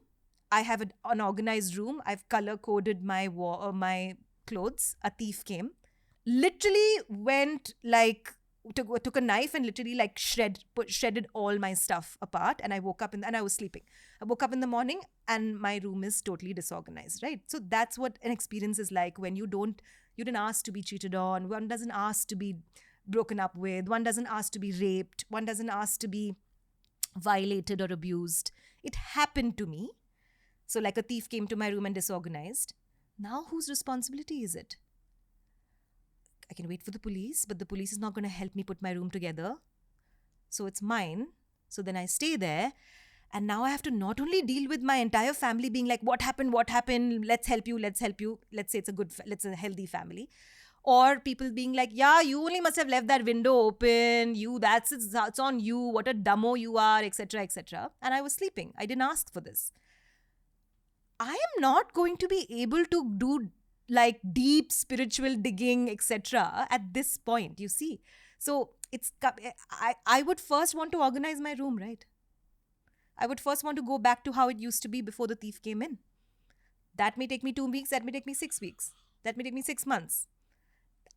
I have an unorganized room. I've color-coded my clothes. A thief came. Literally went like, took a knife and literally like shredded all my stuff apart. And I woke up and I was sleeping. I woke up in the morning and my room is totally disorganized, right? So that's what an experience is like when you didn't ask to be cheated on. One doesn't ask to be broken up with. One doesn't ask to be raped. One doesn't ask to be violated or abused. It happened to me. So like a thief came to my room and disorganized. Now whose responsibility is it? I can wait for the police, but the police is not going to help me put my room together. So it's mine. So then I stay there. And now I have to not only deal with my entire family being like, what happened? What happened? Let's help you. Let's help you. Let's say let's a healthy family. Or people being like, yeah, you only must have left that window open. It's on you. What a dumbo you are, etc., etc. And I was sleeping. I didn't ask for this. I am not going to be able to do like deep spiritual digging, etc. at this point, you see. So I would first want to organize my room, right? I would first want to go back to how it used to be before the thief came in. That may take me 2 weeks, that may take me 6 weeks, that may take me 6 months.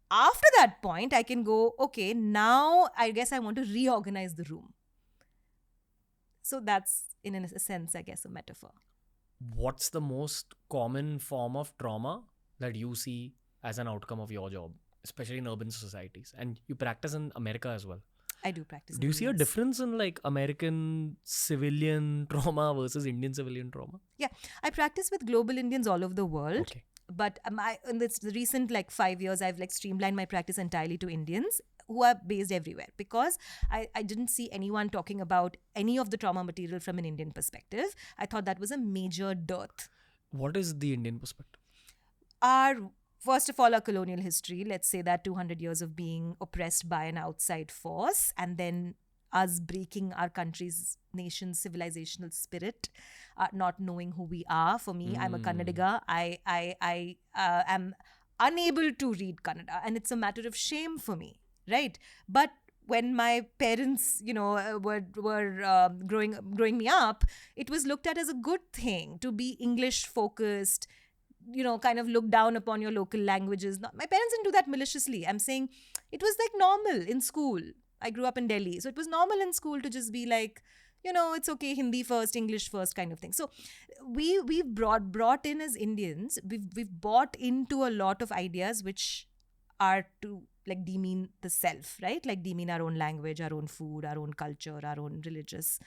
After that point, I can go, okay, now I guess I want to reorganize the room. So that's, in a sense, I guess, a metaphor. What's the most common form of trauma that you see as an outcome of your job, especially in urban societies? And you practice in America as well. I do practice. Do you see a difference in like American civilian trauma versus Indian civilian trauma? Yeah, I practice with global Indians all over the world. Okay. But in this recent like 5 years, I've like streamlined my practice entirely to Indians who are based everywhere, because I didn't see anyone talking about any of the trauma material from an Indian perspective. I thought that was a major dearth. What is the Indian perspective? First of all, our colonial history, let's say that 200 years of being oppressed by an outside force, and then us breaking our country's, nation's civilizational spirit, not knowing who we are. For me, I'm a Kannadiga. I am unable to read Kannada, and it's a matter of shame for me, right? But when my parents, were growing me up, it was looked at as a good thing to be English focused, kind of look down upon your local languages. My parents didn't do that maliciously. I'm saying it was like normal in school. I grew up in Delhi. So it was normal in school to just be like, it's okay, Hindi first, English first kind of thing. So we've brought in as Indians, we've bought into a lot of ideas which are to like demean the self, right? Like demean our own language, our own food, our own culture, our own religious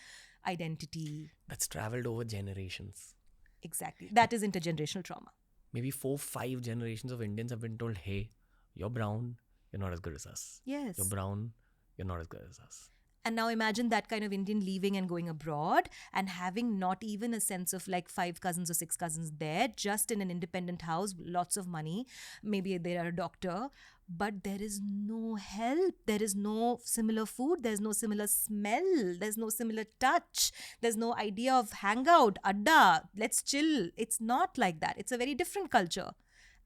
identity. That's traveled over generations. Exactly. That is intergenerational trauma. Maybe 4-5 generations of Indians have been told, hey, you're brown, you're not as good as us. Yes. You're brown, you're not as good as us. And now imagine that kind of Indian leaving and going abroad and having not even a sense of like 5 cousins or 6 cousins there, just in an independent house, lots of money. Maybe they are a doctor, but there is no help. There is no similar food. There's no similar smell. There's no similar touch. There's no idea of hangout, adda, let's chill. It's not like that. It's a very different culture.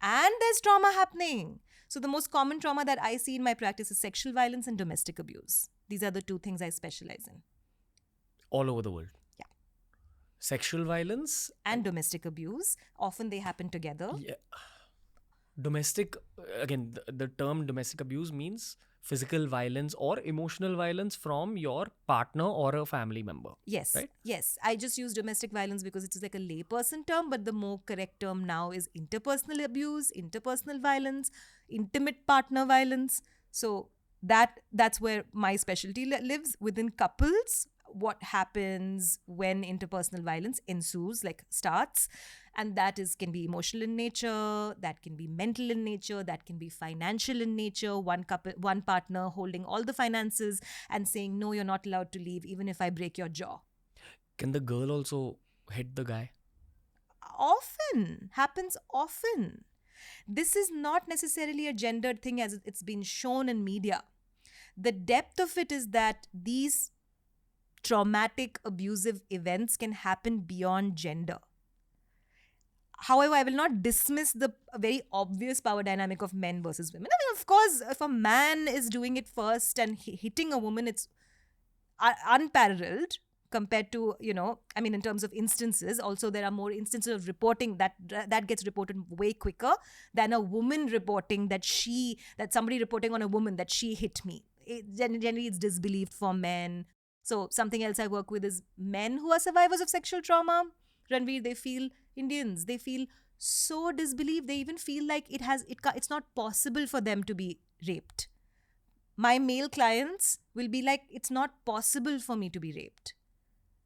And there's trauma happening. So the most common trauma that I see in my practice is sexual violence and domestic abuse. These are the 2 things I specialize in. All over the world? Yeah. Sexual violence? And domestic abuse. Often they happen together. Yeah. Domestic, again, the term domestic abuse means physical violence or emotional violence from your partner or a family member. Yes. Right? Yes. I just use domestic violence because it's like a layperson term, but the more correct term now is interpersonal abuse, interpersonal violence, intimate partner violence. So that's where my specialty lives within couples. What happens when interpersonal violence ensues, like starts, and that can be emotional in nature, that can be mental in nature, that can be financial in nature. One partner holding all the finances and saying, no, you're not allowed to leave even if I break your jaw. Can the girl also hit the guy? Often. Happens often. This is not necessarily a gendered thing as it's been shown in media. The depth of it is that these traumatic, abusive events can happen beyond gender. However, I will not dismiss the very obvious power dynamic of men versus women. I mean, of course, if a man is doing it first and hitting a woman, it's unparalleled compared to, in terms of instances. Also, there are more instances of reporting that gets reported way quicker than a woman reporting that somebody reporting on a woman that she hit me. Generally, it's disbelieved for men. So something else I work with is men who are survivors of sexual trauma. Ranveer, Indians, they feel so disbelieved. They even feel like it's not possible for them to be raped. My male clients will be like, it's not possible for me to be raped.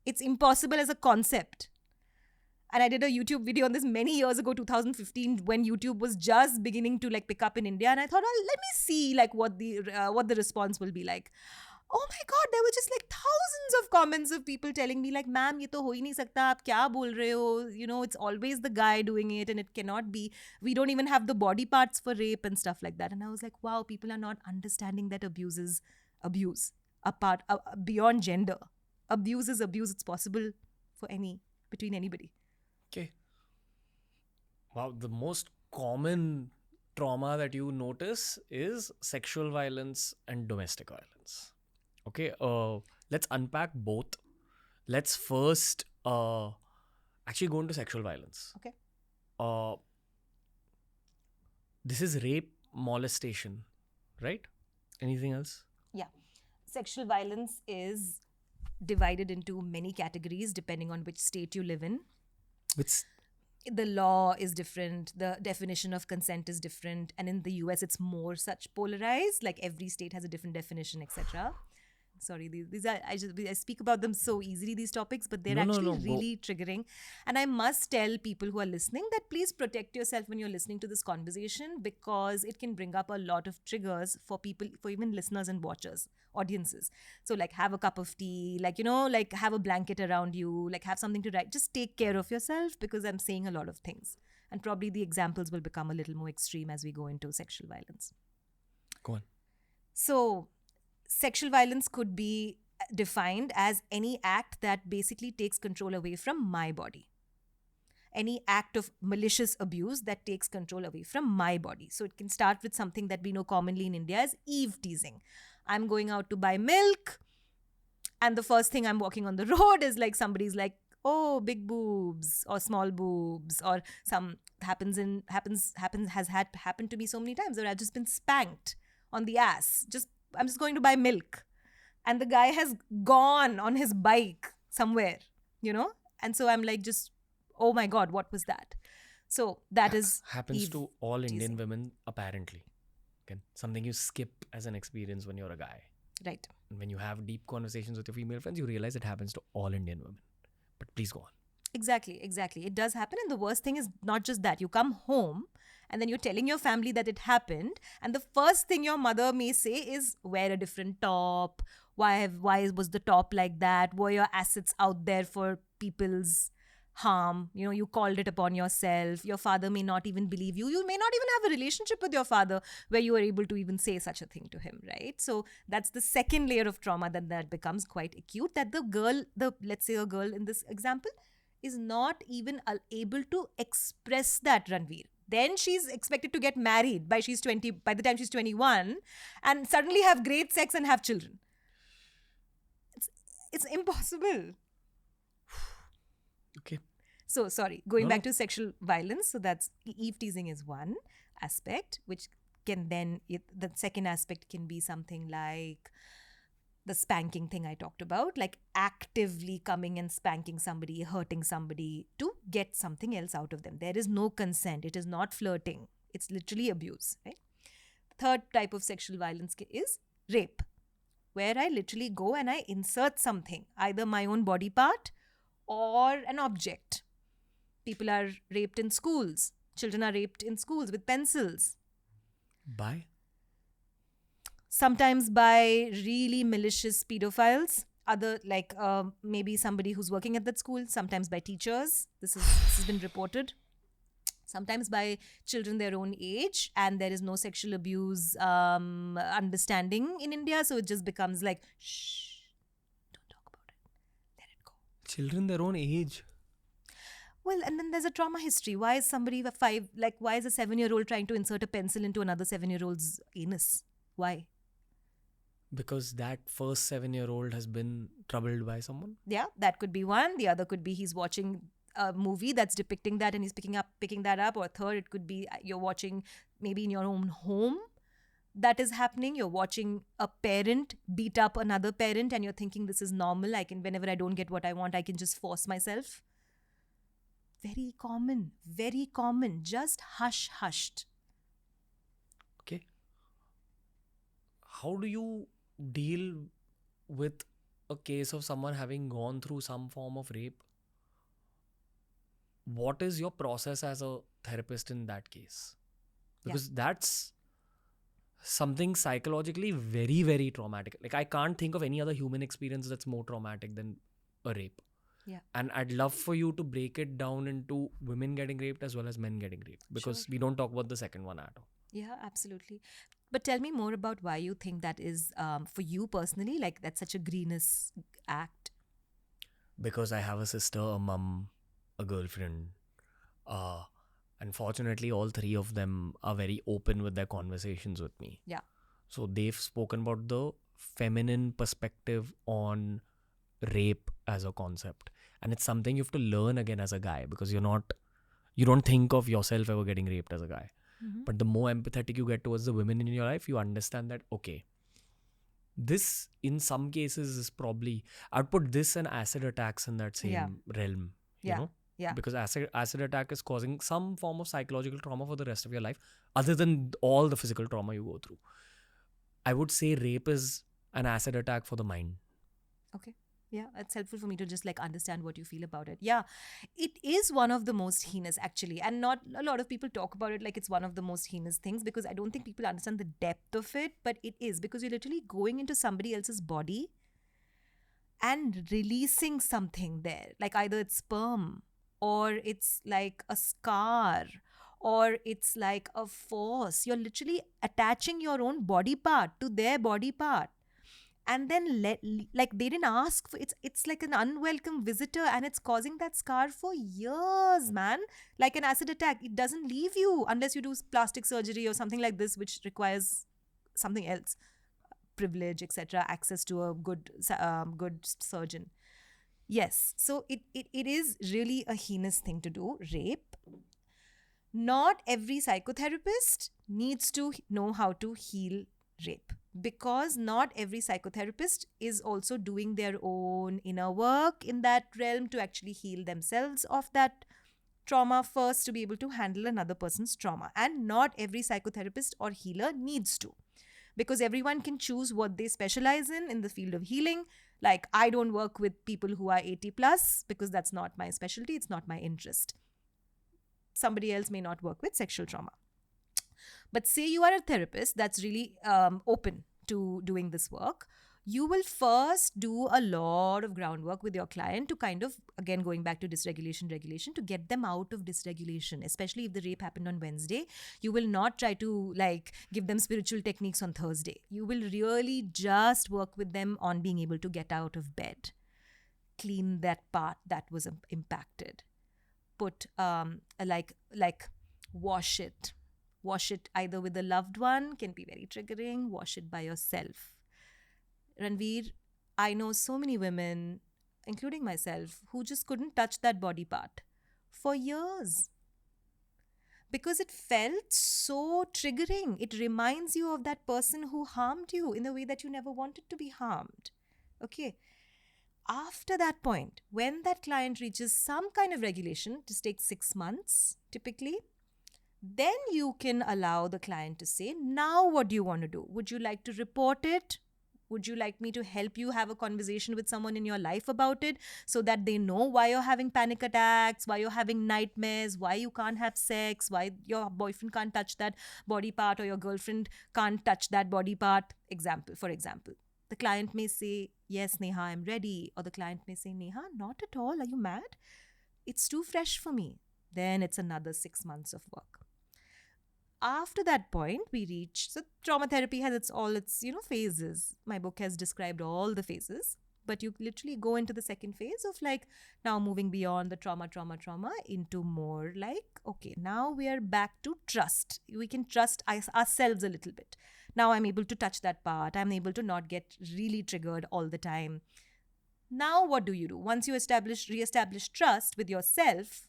It's impossible as a concept. And I did a YouTube video on this many years ago, 2015, when YouTube was just beginning to like pick up in India. And I thought, oh, let me see like what the response will be like. Oh my God, there were just like thousands of comments of people telling me like, ma'am, ye to ho hi nahi sakta, aap kya bol rahe ho? You know, it's always the guy doing it and it cannot be. We don't even have the body parts for rape and stuff like that. And I was like, wow, people are not understanding that abuse is abuse. Apart, beyond gender. Abuse is abuse. It's possible between anybody. Okay. Wow, the most common trauma that you notice is sexual violence and domestic violence. Okay, let's unpack both. Let's first actually go into sexual violence. Okay. This is rape, molestation, right? Anything else? Yeah. Sexual violence is divided into many categories depending on which state you live in. The law is different, the definition of consent is different, and in the US it's more such polarized, like every state has a different definition, etc. Sorry, these are I speak about them so easily, these topics, but they're really triggering. And I must tell people who are listening that please protect yourself when you're listening to this conversation, because it can bring up a lot of triggers for people, for even listeners and watchers, audiences. So like have a cup of tea, like, you know, like have a blanket around you, like have something to write. Just take care of yourself, because I'm saying a lot of things. And probably the examples will become a little more extreme as we go into sexual violence. Go on. So sexual violence could be defined as any act that basically takes control away from my body. Any act of malicious abuse that takes control away from my body. So it can start with something that we know commonly in India as eve teasing. I'm going out to buy milk, and the first thing I'm walking on the road is like somebody's like, oh, big boobs or small boobs, or some happened to me so many times where I've just been spanked on the ass. I'm just going to buy milk. And the guy has gone on his bike somewhere, you know? And so I'm like, just, oh my God, what was that? So that is happens to all Indian teasing. women, apparently. Okay? Something you skip as an experience when you're a guy. Right. And when you have deep conversations with your female friends, you realize it happens to all Indian women. But please go on. Exactly. It does happen. And the worst thing is not just that. You come home and then you're telling your family that it happened. And the first thing your mother may say is, wear a different top. Why was the top like that? Were your assets out there for people's harm? You know, you called it upon yourself. Your father may not even believe you. You may not even have a relationship with your father where you were able to even say such a thing to him, right? So that's the second layer of trauma that becomes quite acute, that let's say a girl in this example, is not even able to express that, Ranveer. Then she's expected to get married by the time she's 21, and suddenly have great sex and have children. It's impossible. Okay. So, sorry, going back to sexual violence. So that's eve teasing is one aspect, which can then, the second aspect can be something like the spanking thing I talked about, like actively coming and spanking somebody, hurting somebody to get something else out of them. There is no consent. It is not flirting. It's literally abuse, right? Third type of sexual violence is rape, where I literally go and I insert something, either my own body part or an object. People are raped in schools. Children are raped in schools with pencils. By? Sometimes by really malicious pedophiles, maybe somebody who's working at that school, sometimes by teachers. This has been reported. Sometimes by children their own age, and there is no sexual abuse understanding in India, so it just becomes like, shh, don't talk about it. Let it go. Children their own age? Well, and then there's a trauma history. Why is somebody why is a 7-year-old trying to insert a pencil into another 7-year-old's anus? Why? Because that first 7-year-old has been troubled by someone? Yeah, that could be one. The other could be he's watching a movie that's depicting that and he's picking that up. Or third, it could be you're watching maybe in your own home that is happening. You're watching a parent beat up another parent and you're thinking this is normal. Whenever I don't get what I want, I can just force myself. Very common, very common. Just hushed. Okay. How do you deal with a case of someone having gone through some form of rape? what is your process as a therapist in that case? Because that's something psychologically very, very traumatic. Like, I can't think of any other human experience that's more traumatic than a rape. Yeah. And I'd love for you to break it down into women getting raped as well as men getting raped, because we don't talk about the second one at all. Yeah, absolutely. But tell me more about why you think that is, for you personally, like that's such a greenest act. Because I have a sister, a mum, a girlfriend. Unfortunately, all three of them are very open with their conversations with me. Yeah. So they've spoken about the feminine perspective on rape as a concept. And it's something you have to learn again as a guy, because you don't think of yourself ever getting raped as a guy. But the more empathetic you get towards the women in your life, you understand that, okay, this in some cases is probably, I'd put this and acid attacks in that same realm, you know? Yeah. Because acid attack is causing some form of psychological trauma for the rest of your life, other than all the physical trauma you go through. I would say rape is an acid attack for the mind. Okay. Yeah, it's helpful for me to just like understand what you feel about it. Yeah, it is one of the most heinous actually. And not a lot of people talk about it like it's one of the most heinous things, because I don't think people understand the depth of it. But it is, because you're literally going into somebody else's body and releasing something there. Like either it's sperm, or it's like a scar, or it's like a force. You're literally attaching your own body part to their body part. And then like they didn't ask for it's like an unwelcome visitor, and it's causing that scar for years, man. Like an acid attack, it doesn't leave you unless you do plastic surgery or something like this, which requires something else, privilege, etc., access to a good surgeon. Yes, so it is really a heinous thing to do, rape. Not every psychotherapist needs to know how to heal rape, because not every psychotherapist is also doing their own inner work in that realm to actually heal themselves of that trauma first to be able to handle another person's trauma. And not every psychotherapist or healer needs to, because everyone can choose what they specialize in the field of healing. Like, I don't work with people who are 80 plus because that's not my specialty, it's not my interest. Somebody else may not work with sexual trauma. But say you are a therapist that's really open to doing this work, you will first do a lot of groundwork with your client to kind of, again, going back to dysregulation, regulation, to get them out of dysregulation, especially if the rape happened on Wednesday. You will not try to like give them spiritual techniques on Thursday. You will really just work with them on being able to get out of bed, clean that part that was impacted, put like wash it either with a loved one, can be very triggering, wash it by yourself. Ranveer, I know so many women, including myself, who just couldn't touch that body part for years because it felt so triggering. It reminds you of that person who harmed you in a way that you never wanted to be harmed. Okay. After that point, when that client reaches some kind of regulation, this takes 6 months typically, then you can allow the client to say, now what do you want to do? Would you like to report it? Would you like me to help you have a conversation with someone in your life about it so that they know why you're having panic attacks, why you're having nightmares, why you can't have sex, why your boyfriend can't touch that body part or your girlfriend can't touch that body part? For example, the client may say, yes, Neha, I'm ready. Or the client may say, Neha, not at all. Are you mad? It's too fresh for me. Then it's another 6 months of work. After that point, we reach, so trauma therapy has its phases. My book has described all the phases, but you literally go into the second phase of like now moving beyond the trauma into more like, okay, now we are back to trust. We can trust ourselves a little bit. Now I'm able to touch that part. I'm able to not get really triggered all the time. Now what do you do? Once you reestablish trust with yourself,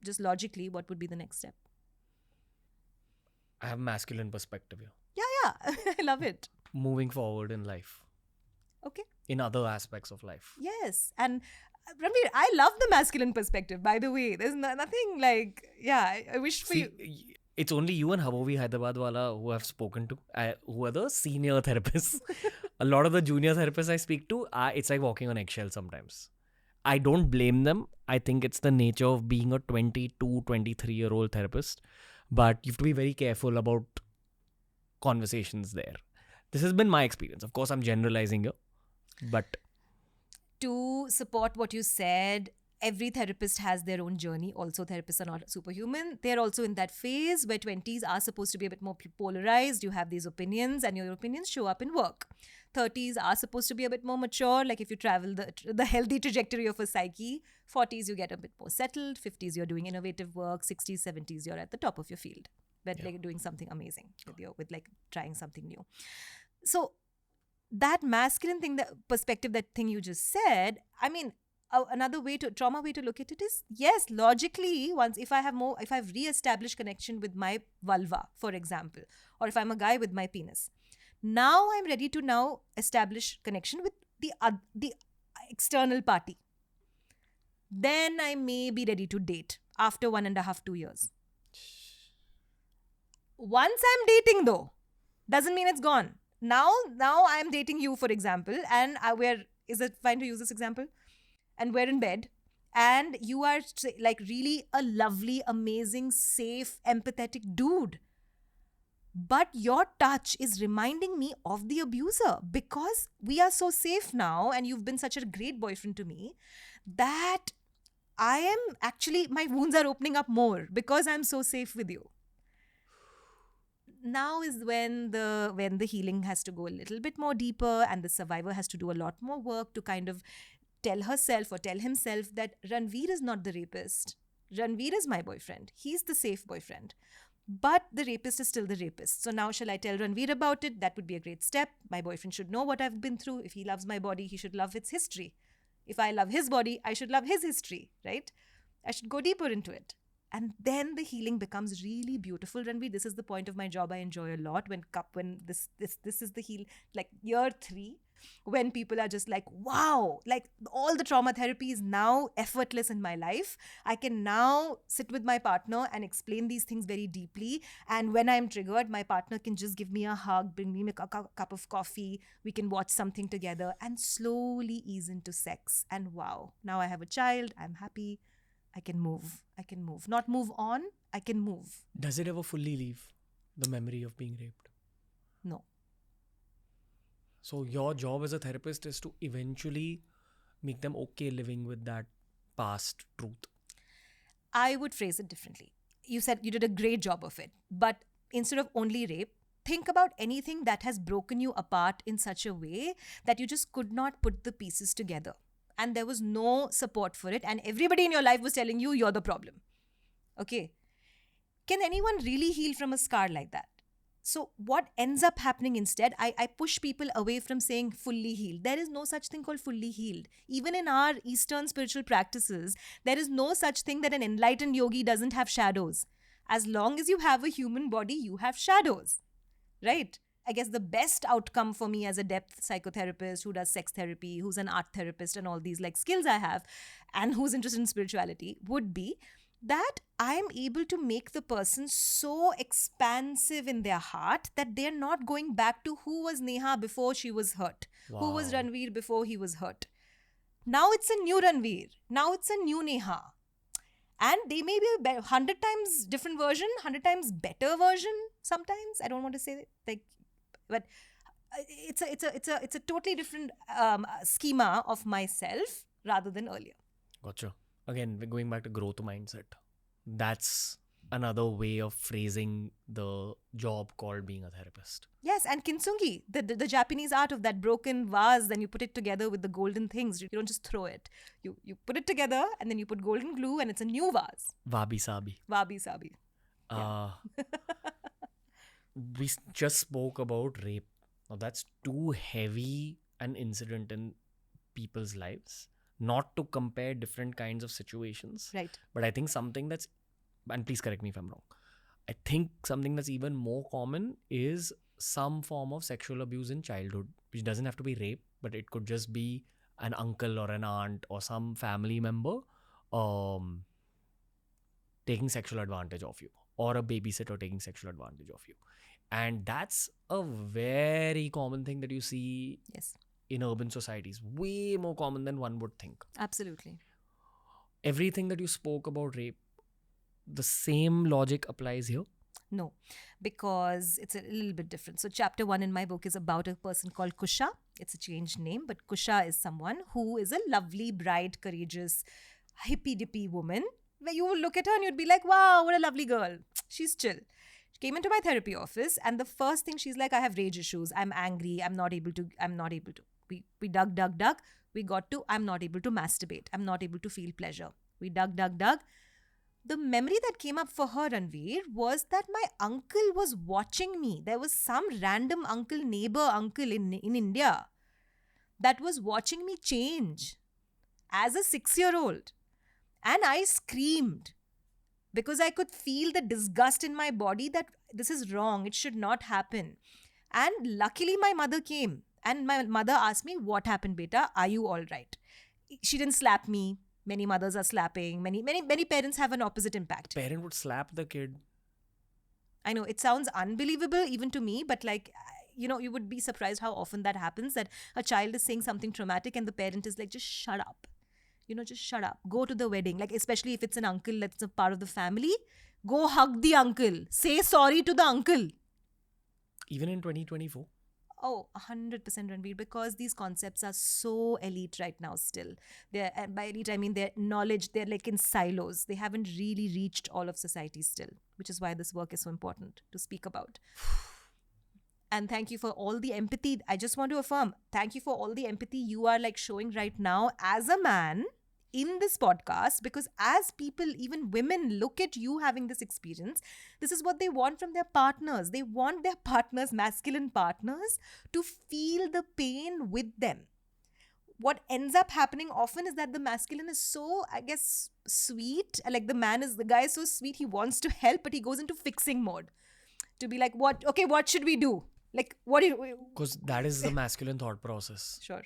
just logically, what would be the next step? I have masculine perspective here. Yeah. I love it. Moving forward in life. Okay. In other aspects of life. Yes. And Ranveer, I love the masculine perspective, by the way. There's nothing like, I wish for you. It's only you and Habovi Hyderabad wala who I've spoken to, who are the senior therapists. A lot of the junior therapists I speak to, it's like walking on eggshells sometimes. I don't blame them. I think it's the nature of being a 22, 23-year-old therapist. But you have to be very careful about conversations there. This has been my experience. Of course, I'm generalizing here. But To support what you said, every therapist has their own journey. Also, therapists are not superhuman. They're also in that phase where 20s are supposed to be a bit more polarized. You have these opinions, and your opinions show up in work. 30s are supposed to be a bit more mature, like if you travel the healthy trajectory of a psyche. 40s, you get a bit more settled. 50s, you're doing innovative work. 60s, 70s, you're at the top of your field, but like doing something amazing with like trying something new. So that masculine thing, the perspective, that thing you just said, I mean, another trauma way to look at it is, yes, logically, once if I've re-established connection with my vulva, for example, or if I'm a guy with my penis, now I'm ready to now establish connection with the external party. Then I may be ready to date after 1.5, 2 years. Once I'm dating, though, doesn't mean it's gone. Now I'm dating you, for example, and is it fine to use this example? And we're in bed, and you are like really a lovely, amazing, safe, empathetic dude. But your touch is reminding me of the abuser, because we are so safe now, and you've been such a great boyfriend to me, that I am actually, my wounds are opening up more because I'm so safe with you. Now is when the healing has to go a little bit more deeper, and the survivor has to do a lot more work to kind of tell herself or tell himself that Ranveer is not the rapist. Ranveer is my boyfriend. He's the safe boyfriend. But the rapist is still the rapist. So now shall I tell Ranveer about it? That would be a great step. My boyfriend should know what I've been through. If he loves my body, he should love its history. If I love his body, I should love his history, right? I should go deeper into it. And then the healing becomes really beautiful, Ranveer. This is the point of my job I enjoy a lot, when this is the heal, like year 3, when people are just like, wow, like all the trauma therapy is now effortless in my life. I can now sit with my partner and explain these things very deeply. And when I'm triggered, my partner can just give me a hug, bring me a cup of coffee. We can watch something together and slowly ease into sex. And wow, now I have a child. I'm happy. I can move. Not move on. I can move. Does it ever fully leave the memory of being raped? No. So your job as a therapist is to eventually make them okay living with that past truth. I would phrase it differently. You said you did a great job of it. But instead of only rape, think about anything that has broken you apart in such a way that you just could not put the pieces together. And there was no support for it. And everybody in your life was telling you, you're the problem. Okay. Can anyone really heal from a scar like that? So what ends up happening instead, I push people away from saying fully healed. There is no such thing called fully healed. Even in our Eastern spiritual practices, there is no such thing that an enlightened yogi doesn't have shadows. As long as you have a human body, you have shadows. Right? I guess the best outcome for me as a depth psychotherapist who does sex therapy, who's an art therapist, and all these like skills I have, and who's interested in spirituality, would be that I am able to make the person so expansive in their heart that they're not going back to who was Neha before she was hurt, who was Ranveer before he was hurt. Now it's a new Ranveer. Now it's a new Neha. And they may be a 100 times different version, 100 times better version sometimes. I don't want to say like, but it's a totally different schema of myself rather than earlier. Gotcha. Again, we're going back to growth mindset. That's another way of phrasing the job called being a therapist. Yes, and kintsugi, the Japanese art of that broken vase, then you put it together with the golden things. You don't just throw it. You put it together and then you put golden glue and it's a new vase. Wabi-sabi. Wabi-sabi. We just spoke about rape. Now that's too heavy an incident in people's lives. Not to compare different kinds of situations. Right. But I think something that's, and please correct me if I'm wrong, I think something that's even more common is some form of sexual abuse in childhood, which doesn't have to be rape, but it could just be an uncle or an aunt or some family member taking sexual advantage of you, or a babysitter taking sexual advantage of you. And that's a very common thing that you see Yes. in urban societies. Way more common than one would think. Absolutely. Everything that you spoke about rape, the same logic applies here. No, because it's a little bit different. So, chapter 1 in my book is about a person called Kusha. It's a changed name, but Kusha is someone who is a lovely, bright, courageous, hippy dippy woman where you will look at her and you'd be like, wow, what a lovely girl. She's chill. She came into my therapy office, and the first thing she's like, I have rage issues. I'm angry. I'm not able to. We dug. We got to, I'm not able to masturbate. I'm not able to feel pleasure. We dug. The memory that came up for her, Ranveer, was that my uncle was watching me. There was some random neighbor uncle in India that was watching me change as a 6-year-old. And I screamed because I could feel the disgust in my body that this is wrong. It should not happen. And luckily, my mother came. And my mother asked me, what happened, beta? Are you all right? She didn't slap me. Many mothers are slapping. Many parents have an opposite impact. Parent would slap the kid. I know, it sounds unbelievable even to me, but like, you would be surprised how often that happens, that a child is saying something traumatic and the parent is like, just shut up. Just shut up. Go to the wedding. Like, especially if it's an uncle that's a part of the family, go hug the uncle. Say sorry to the uncle. Even in 2024? Oh, 100% Ranveer, because these concepts are so elite right now still. And by elite, I mean their knowledge, they're like in silos. They haven't really reached all of society still, which is why this work is so important to speak about. And thank you for all the empathy. I just want to affirm, thank you for all the empathy you are like showing right now as a man in this podcast, because as people, even women, look at you having this experience, this is what they want from their partners. They want their partners, masculine partners, to feel the pain with them. What ends up happening often is that the masculine is so, I guess, sweet. Like the guy is so sweet, he wants to help, but he goes into fixing mode. To be like, what should we do? Like, what do you... Because that is the masculine thought process. Sure.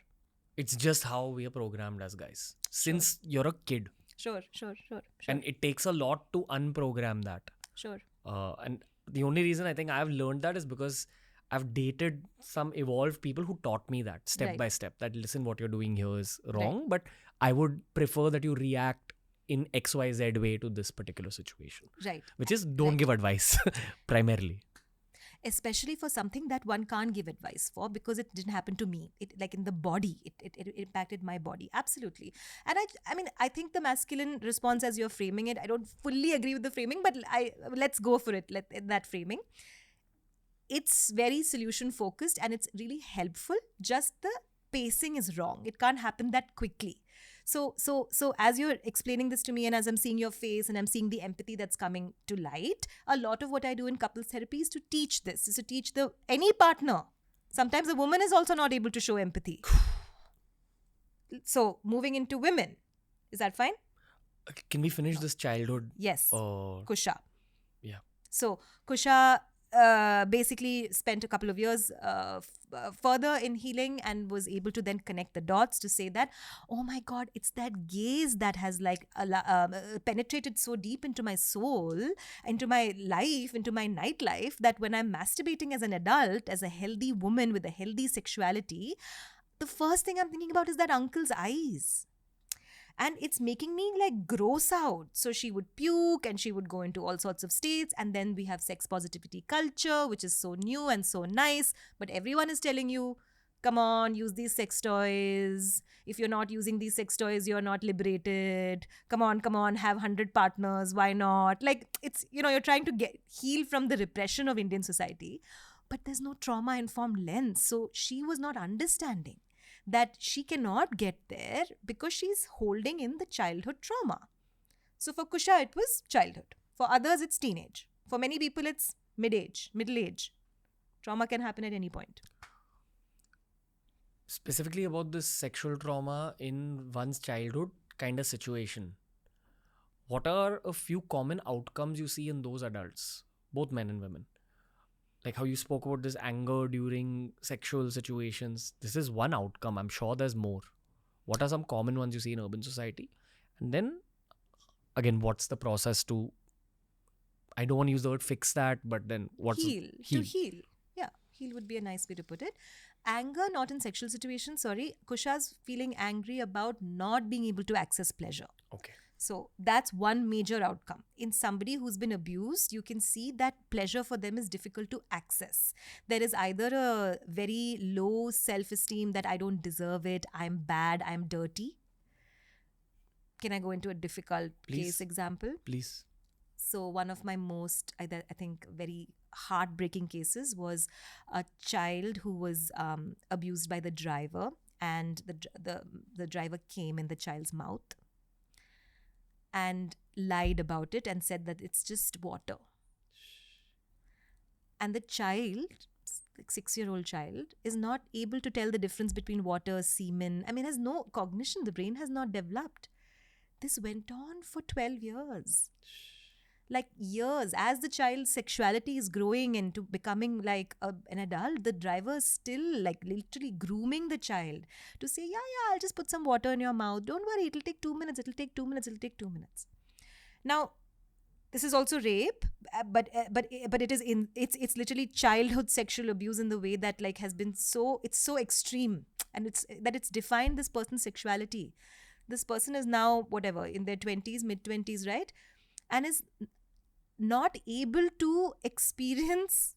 It's just how we are programmed as guys. Since you're a kid. Sure. And it takes a lot to unprogram that. Sure. And the only reason I think I've learned that is because I've dated some evolved people who taught me that step by step. That listen, what you're doing here is wrong. But I would prefer that you react in XYZ way to this particular situation. Right. Which is don't give advice primarily. Especially for something that one can't give advice for, because it didn't happen to me. It, like in the body, it impacted my body. Absolutely. And I think the masculine response as you're framing it, I don't fully agree with the framing, but let's go for it. That framing. It's very solution focused and it's really helpful. Just the pacing is wrong. It can't happen that quickly. So as you're explaining this to me and as I'm seeing your face and I'm seeing the empathy that's coming to light, a lot of what I do in couples therapy is to teach this, is to teach any partner. Sometimes the woman is also not able to show empathy. So moving into women, is that fine? Can we finish this childhood? Yes. Kusha. Yeah. So Kusha basically spent a couple of years further in healing and was able to then connect the dots to say that, oh my God, it's that gaze that has like penetrated so deep into my soul, into my life, into my nightlife, that when I'm masturbating as an adult, as a healthy woman with a healthy sexuality, the first thing I'm thinking about is that uncle's eyes. And it's making me like gross out. So she would puke and she would go into all sorts of states. And then we have sex positivity culture, which is so new and so nice. But everyone is telling you, come on, use these sex toys. If you're not using these sex toys, you're not liberated. Come on, have 100 partners. Why not? Like, it's, you're trying to heal from the repression of Indian society. But there's no trauma-informed lens. So she was not understanding that she cannot get there because she's holding in the childhood trauma. So for Kusha, it was childhood. For others, it's teenage. For many people, it's middle age. Trauma can happen at any point. Specifically about this sexual trauma in one's childhood kind of situation, what are a few common outcomes you see in those adults, both men and women? Like how you spoke about this anger during sexual situations. This is one outcome. I'm sure there's more. What are some common ones you see in urban society? And then, again, what's the process to, I don't want to use the word fix that, but then what's... Heal. To heal. Yeah. Heal would be a nice way to put it. Anger, not in sexual situations. Sorry, Kusha's feeling angry about not being able to access pleasure. Okay. So that's one major outcome. In somebody who's been abused, you can see that pleasure for them is difficult to access. There is either a very low self esteem that I don't deserve it, I'm bad, I'm dirty. Can I go into a difficult Please. case example? Please. So, one of my most, I think, very heartbreaking cases was a child who was abused by the driver, and the driver came in the child's mouth and lied about it and said that it's just water. And the child, like 6-year-old child, is not able to tell the difference between water, semen. I mean, has no cognition. The brain has not developed. This went on for 12 years. Like years. As the child's sexuality is growing into becoming like an adult, the driver is still like literally grooming the child to say, yeah, I'll just put some water in your mouth. Don't worry, it'll take 2 minutes. It'll take 2 minutes. It'll take 2 minutes. Now, this is also rape, but it is it's literally childhood sexual abuse in the way that like has been so extreme, and it's defined this person's sexuality. This person is now whatever in their 20s, mid-20s, right, and is not able to experience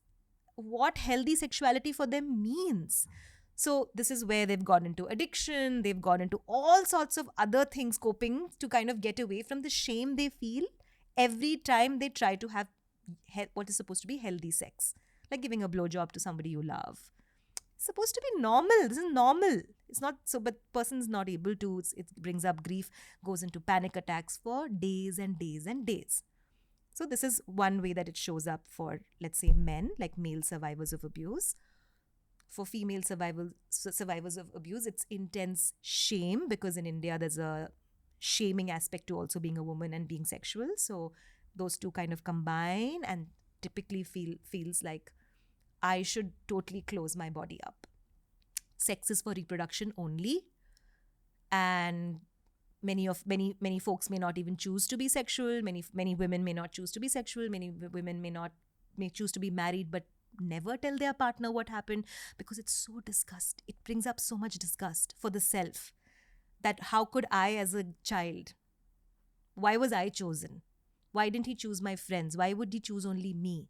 what healthy sexuality for them means. So this is where they've gone into addiction, they've gone into all sorts of other things, coping to kind of get away from the shame they feel every time they try to have what is supposed to be healthy sex, like giving a blowjob to somebody you love. It's supposed to be normal. This is normal. It's not so, but person's not able to. It brings up grief, goes into panic attacks for days and days and days. So this is one way that it shows up for, let's say, men, like male survivors of abuse. For female survivors of abuse, it's intense shame, because in India there's a shaming aspect to also being a woman and being sexual. So those two kind of combine and typically feels like I should totally close my body up. Sex is for reproduction only, and many folks may not even choose to be sexual. Many women may not choose to be sexual. Many women may choose to be married but never tell their partner what happened, because it's so disgust. It brings up so much disgust for the self, that how could I, as a child, why was I chosen? Why didn't he choose my friends? Why would he choose only me?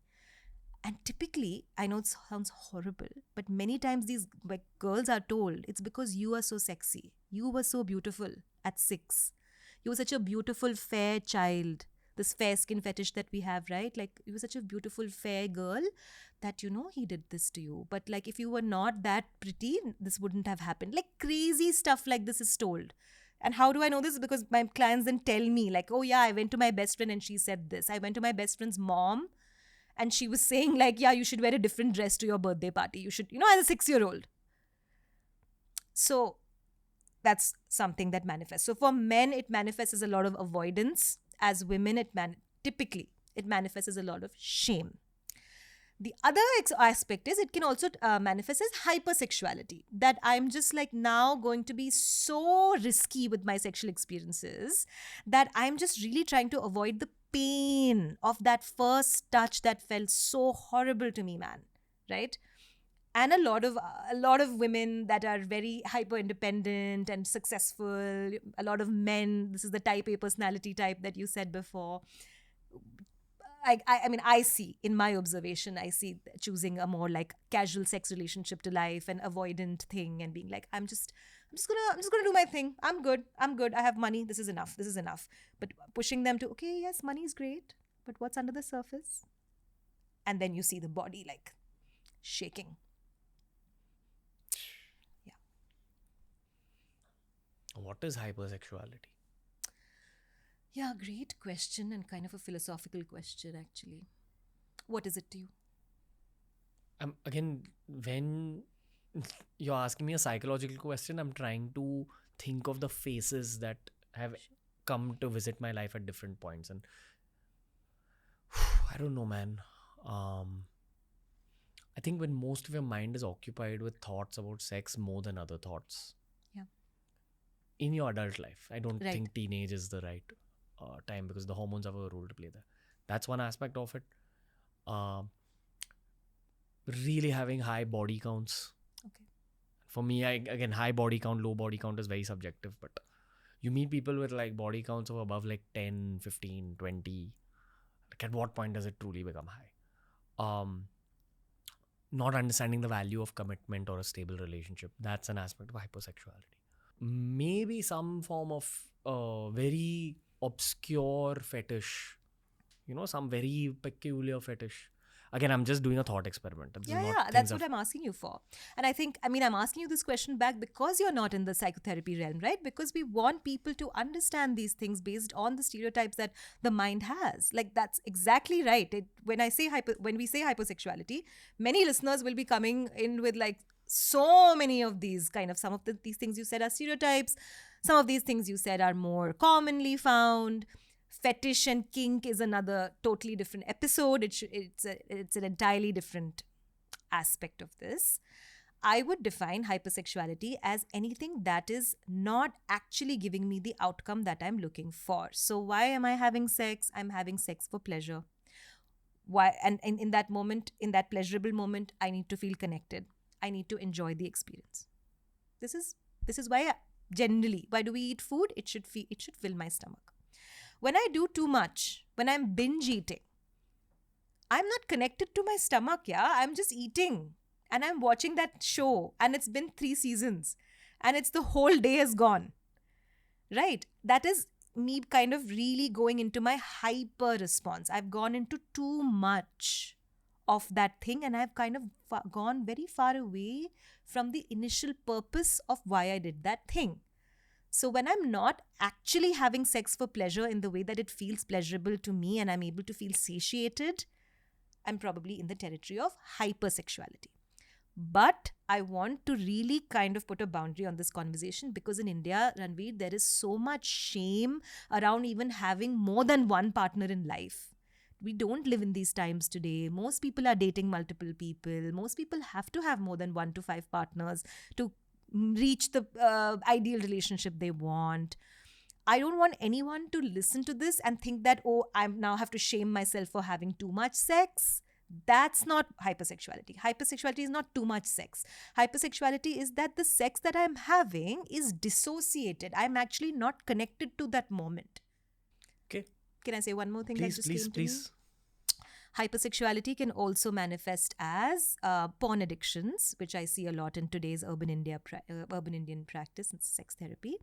And typically, I know it sounds horrible, but many times these girls are told, it's because you are so sexy. You were so beautiful at 6. You were such a beautiful, fair child. This fair skin fetish that we have, right? Like, you were such a beautiful, fair girl that, he did this to you. But like, if you were not that pretty, this wouldn't have happened. Like, crazy stuff like this is told. And how do I know this? Because my clients then tell me like, oh yeah, I went to my best friend and she said this. I went to my best friend's mom and she was saying like, yeah, you should wear a different dress to your birthday party. You should, as a 6-year-old. So that's something that manifests. So for men, it manifests as a lot of avoidance. As women, typically it manifests as a lot of shame. The other aspect is it can also manifest as hypersexuality, that I'm just like now going to be so risky with my sexual experiences that I'm just really trying to avoid the pain of that first touch that felt so horrible to me, man, right? And a lot of women that are very hyper independent and successful, a lot of men, this is the type A personality type that you said before. I mean, I see, in my observation, I see choosing a more like casual sex relationship to life, an avoidant thing, and being like, I'm just gonna do my thing. I'm good. I have money. This is enough. But pushing them to, okay, yes, money is great, but what's under the surface? And then you see the body like shaking. Yeah. What is hypersexuality? Yeah, great question, and kind of a philosophical question, actually. What is it to you? Again, when you're asking me a psychological question, I'm trying to think of the faces that have come to visit my life at different points. And I don't know, man. I think when most of your mind is occupied with thoughts about sex more than other thoughts. Yeah. In your adult life. I don't Right. think teenage is the right time, because the hormones have a role to play there. That's one aspect of it. really having high body counts. Okay. For me, again, high body count, low body count is very subjective, but you meet people with like body counts of above like 10, 15, 20. Like at what point does it truly become high? Not understanding the value of commitment or a stable relationship. That's an aspect of hypersexuality. Maybe some form of very obscure fetish, some very peculiar fetish. Again, I'm just doing a thought experiment. This is not Yeah, that's what I'm asking you for. And I'm asking you this question back because you're not in the psychotherapy realm, right? Because we want people to understand these things based on the stereotypes that the mind has. Like, that's exactly right. When we say hypersexuality, many listeners will be coming in with like so many of these these things you said are stereotypes. Some of these things you said are more commonly found. Fetish and kink is another totally different episode. It's an entirely different aspect of this. I would define hypersexuality as anything that is not actually giving me the outcome that I'm looking for. So why am I having sex? I'm having sex for pleasure. Why? And in that moment, in that pleasurable moment, I need to feel connected. I need to enjoy the experience. This is why generally, why do we eat food? It should fill my stomach. When I do too much, when I'm binge eating, I'm not connected to my stomach, yeah? I'm just eating and I'm watching that show and it's been 3 seasons and it's the whole day is gone, right? That is me kind of really going into my hyper response. I've gone into too much of that thing and I've kind of gone very far away from the initial purpose of why I did that thing. So when I'm not actually having sex for pleasure in the way that it feels pleasurable to me and I'm able to feel satiated, I'm probably in the territory of hypersexuality. But I want to really kind of put a boundary on this conversation because in India, Ranveer, there is so much shame around even having more than one partner in life. We don't live in these times today. Most people are dating multiple people. Most people have to have more than 1 to 5 partners to reach the ideal relationship they want. I don't want anyone to listen to this and think that, oh, I now have to shame myself for having too much sex. That's not hypersexuality. Hypersexuality is not too much sex. Hypersexuality is that the sex that I'm having is dissociated. I'm actually not connected to that moment. Okay. Can I say one more thing that just came to me? Please. Hypersexuality can also manifest as porn addictions, which I see a lot in today's urban Indian practice and sex therapy.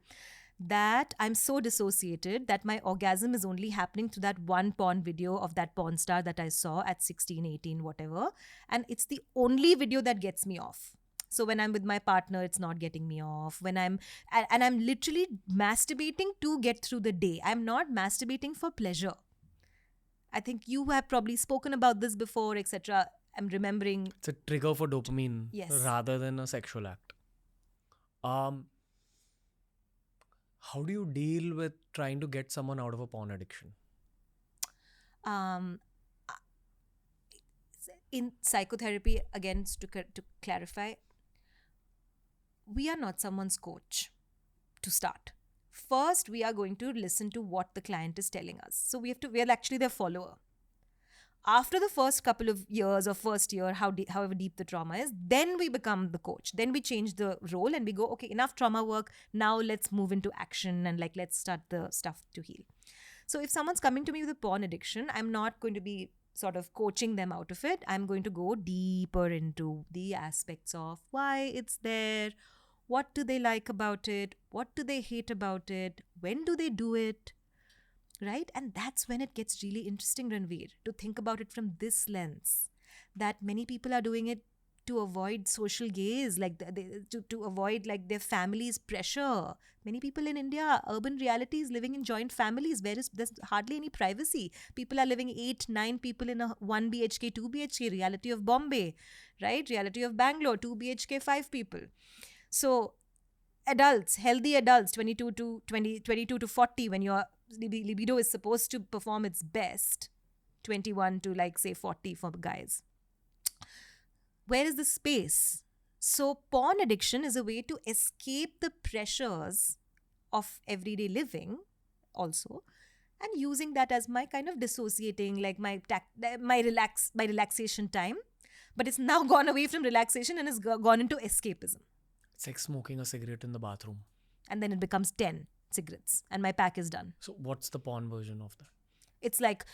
That I'm so dissociated that my orgasm is only happening to that one porn video of that porn star that I saw at 16, 18, whatever. And it's the only video that gets me off. So when I'm with my partner, it's not getting me off. And I'm literally masturbating to get through the day. I'm not masturbating for pleasure. I think you have probably spoken about this before, etc. I'm remembering. It's a trigger for dopamine rather than a sexual act. How do you deal with trying to get someone out of a porn addiction? In psychotherapy, again, to clarify, we are not someone's coach to start. First, we are going to listen to what the client is telling us. So we are actually their follower. After the first couple of years or first year, however deep the trauma is, then we become the coach. Then we change the role and we go, okay, enough trauma work. Now let's move into action and let's start the stuff to heal. So if someone's coming to me with a porn addiction, I'm not going to be sort of coaching them out of it. I'm going to go deeper into the aspects of why it's there. What do they like about it? What do they hate about it? When do they do it? Right? And that's when it gets really interesting, Ranveer, to think about it from this lens. That many people are doing it to avoid social gaze, to avoid their family's pressure. Many people in India, urban reality is living in joint families where there's hardly any privacy. People are living 8, 9 people in a 1 BHK, 2 BHK, reality of Bombay, right? Reality of Bangalore, 2 BHK, 5 people. So adults, healthy adults, 22 to 40, when your libido is supposed to perform its best, 21 to say 40 for guys. Where is the space? So porn addiction is a way to escape the pressures of everyday living also, and using that as my kind of dissociating, my relaxation time. But it's now gone away from relaxation and has gone into escapism. It's like smoking a cigarette in the bathroom. And then it becomes 10 cigarettes and my pack is done. So what's the porn version of that? It's like,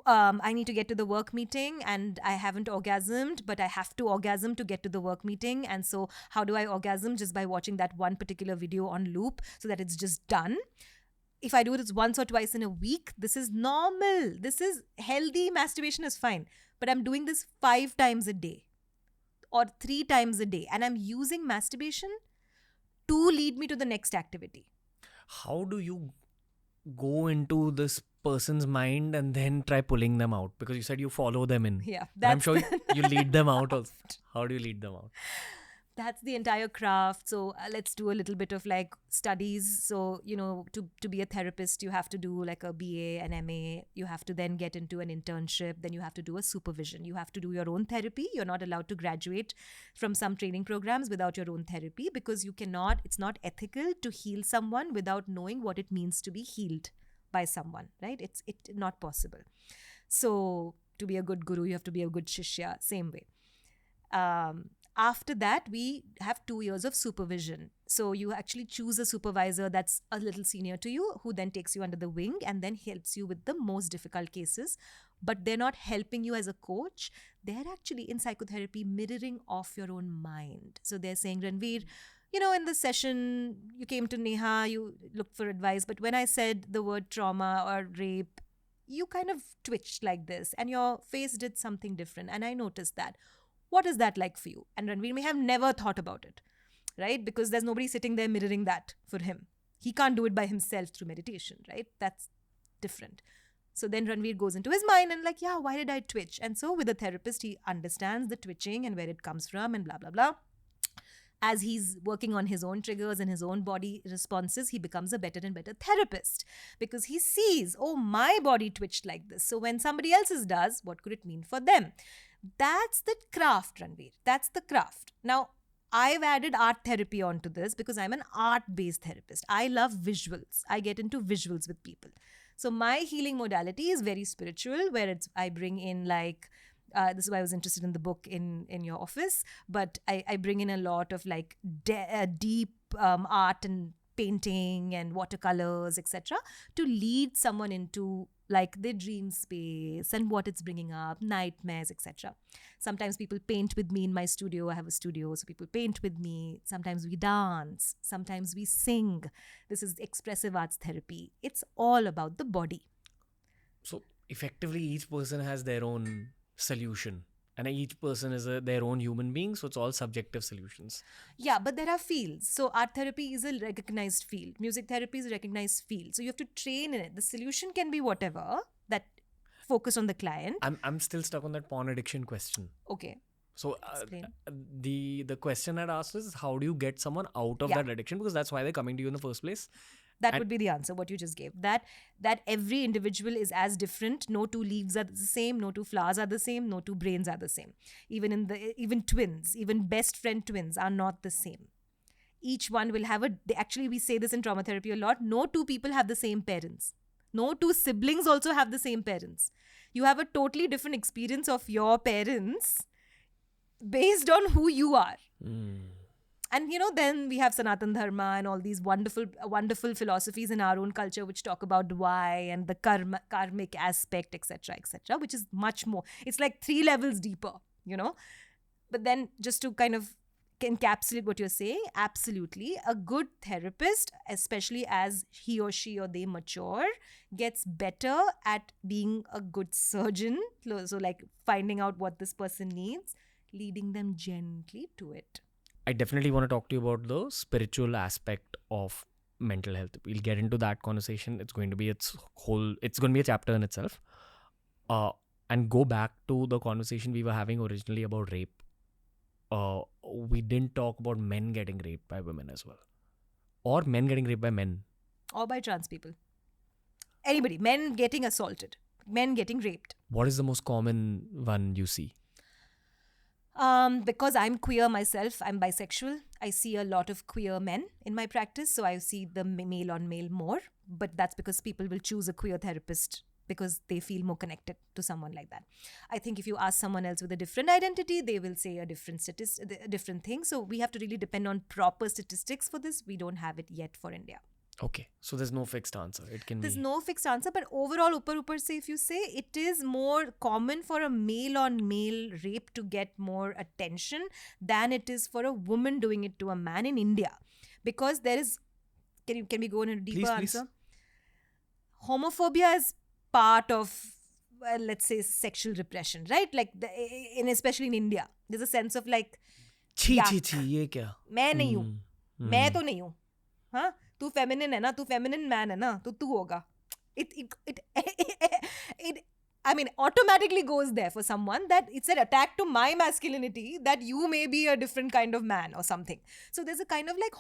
I need to get to the work meeting and I haven't orgasmed, but I have to orgasm to get to the work meeting. And so how do I orgasm? Just by watching that one particular video on loop so that it's just done. If I do this once or twice in a week, this is normal. This is healthy. Masturbation is fine. But I'm doing this 5 times a day or 3 times a day. And I'm using masturbation to lead me to the next activity. How do you go into this person's mind and then try pulling them out? Because you said you follow them in. Yeah. And I'm sure you lead them out also. How do you lead them out? That's the entire craft. So let's do a little bit of like studies. So, to be a therapist, you have to do like a BA, an MA. You have to then get into an internship. Then you have to do a supervision. You have to do your own therapy. You're not allowed to graduate from some training programs without your own therapy because it's not ethical to heal someone without knowing what it means to be healed by someone, right? It's not possible. So to be a good guru, you have to be a good shishya, same way. After that, we have 2 years of supervision. So you actually choose a supervisor that's a little senior to you, who then takes you under the wing and then helps you with the most difficult cases. But they're not helping you as a coach. They're actually in psychotherapy mirroring off your own mind. So they're saying, Ranveer, in the session, you came to Neha, you looked for advice. But when I said the word trauma or rape, you kind of twitched like this and your face did something different. And I noticed that. What is that like for you? And Ranveer may have never thought about it, right? Because there's nobody sitting there mirroring that for him. He can't do it by himself through meditation, right? That's different. So then Ranveer goes into his mind and like, yeah, why did I twitch? And so with a therapist, he understands the twitching and where it comes from and blah, blah, blah. As he's working on his own triggers and his own body responses, he becomes a better and better therapist because he sees, oh, my body twitched like this. So when somebody else's does, what could it mean for them? That's the craft, Ranveer. That's the craft. Now, I've added art therapy onto this because I'm an art-based therapist. I love visuals. I get into visuals with people. So my healing modality is very spiritual, where I bring in like, this is why I was interested in the book in your office, but I bring in a lot of like deep art and painting and watercolors, etc., to lead someone into like their dream space and what it's bringing up, nightmares, etc. Sometimes people paint with me in my studio. I have a studio, so people paint with me. Sometimes we dance. Sometimes we sing. This is expressive arts therapy. It's all about the body. So effectively, each person has their own solution. And each person is their own human being, so it's all subjective solutions. Yeah, but there are fields. So art therapy is a recognized field. Music therapy is a recognized field. So you have to train in it. The solution can be whatever that focus on the client. I'm still stuck on that porn addiction question. Okay. So Explain. The question I'd asked is, how do you get someone out of that addiction? Because that's why they're coming to you in the first place. That would be the answer, what you just gave. That every individual is as different. No 2 leaves are the same. No 2 flowers are the same. No 2 brains are the same. Even twins, even best friend twins are not the same. Each one will have actually we say this in trauma therapy a lot. No 2 people have the same parents. No 2 siblings also have the same parents. You have a totally different experience of your parents based on who you are. And then we have Sanatan Dharma and all these wonderful philosophies in our own culture which talk about why and the karmic aspect, etc., which is much more. It's like 3 levels deeper, But then just to kind of encapsulate what you're saying, absolutely, a good therapist, especially as he or she or they mature, gets better at being a good surgeon. So like finding out what this person needs, leading them gently to it. I definitely want to talk to you about the spiritual aspect of mental health. We'll get into that conversation. It's going to be it's going to be a chapter in itself. And go back to the conversation we were having originally about rape. We didn't talk about men getting raped by women as well. Or men getting raped by men. Or by trans people. Anybody. Men getting assaulted. Men getting raped. What is the most common one you see? Because I'm queer myself, I'm bisexual. I see a lot of queer men in my practice. So I see the male on male more. But that's because people will choose a queer therapist because they feel more connected to someone like that. I think if you ask someone else with a different identity, they will say a different thing. So we have to really depend on proper statistics for this. We don't have it yet for India. Okay, so there's no fixed answer. It can There's be. no fixed answer, but overall, upper say, if you say, it is more common for a male on male rape to get more attention than it is for a woman doing it to a man in India. Because there is, can we go in a deeper Please. answer? Homophobia is part of, let's say, sexual repression, right? Like, especially in India, there's a sense of like, छी Yeah. छी छी ये क्या? मैं नहीं हूँ, मैं तो नहीं हूँ, हाँ, तू feminine है ना, तू feminine man है ना, तो तू होगा. It I mean, automatically goes there for someone that it's an attack to my masculinity that you may be a different kind of man or something. So there's a kind of like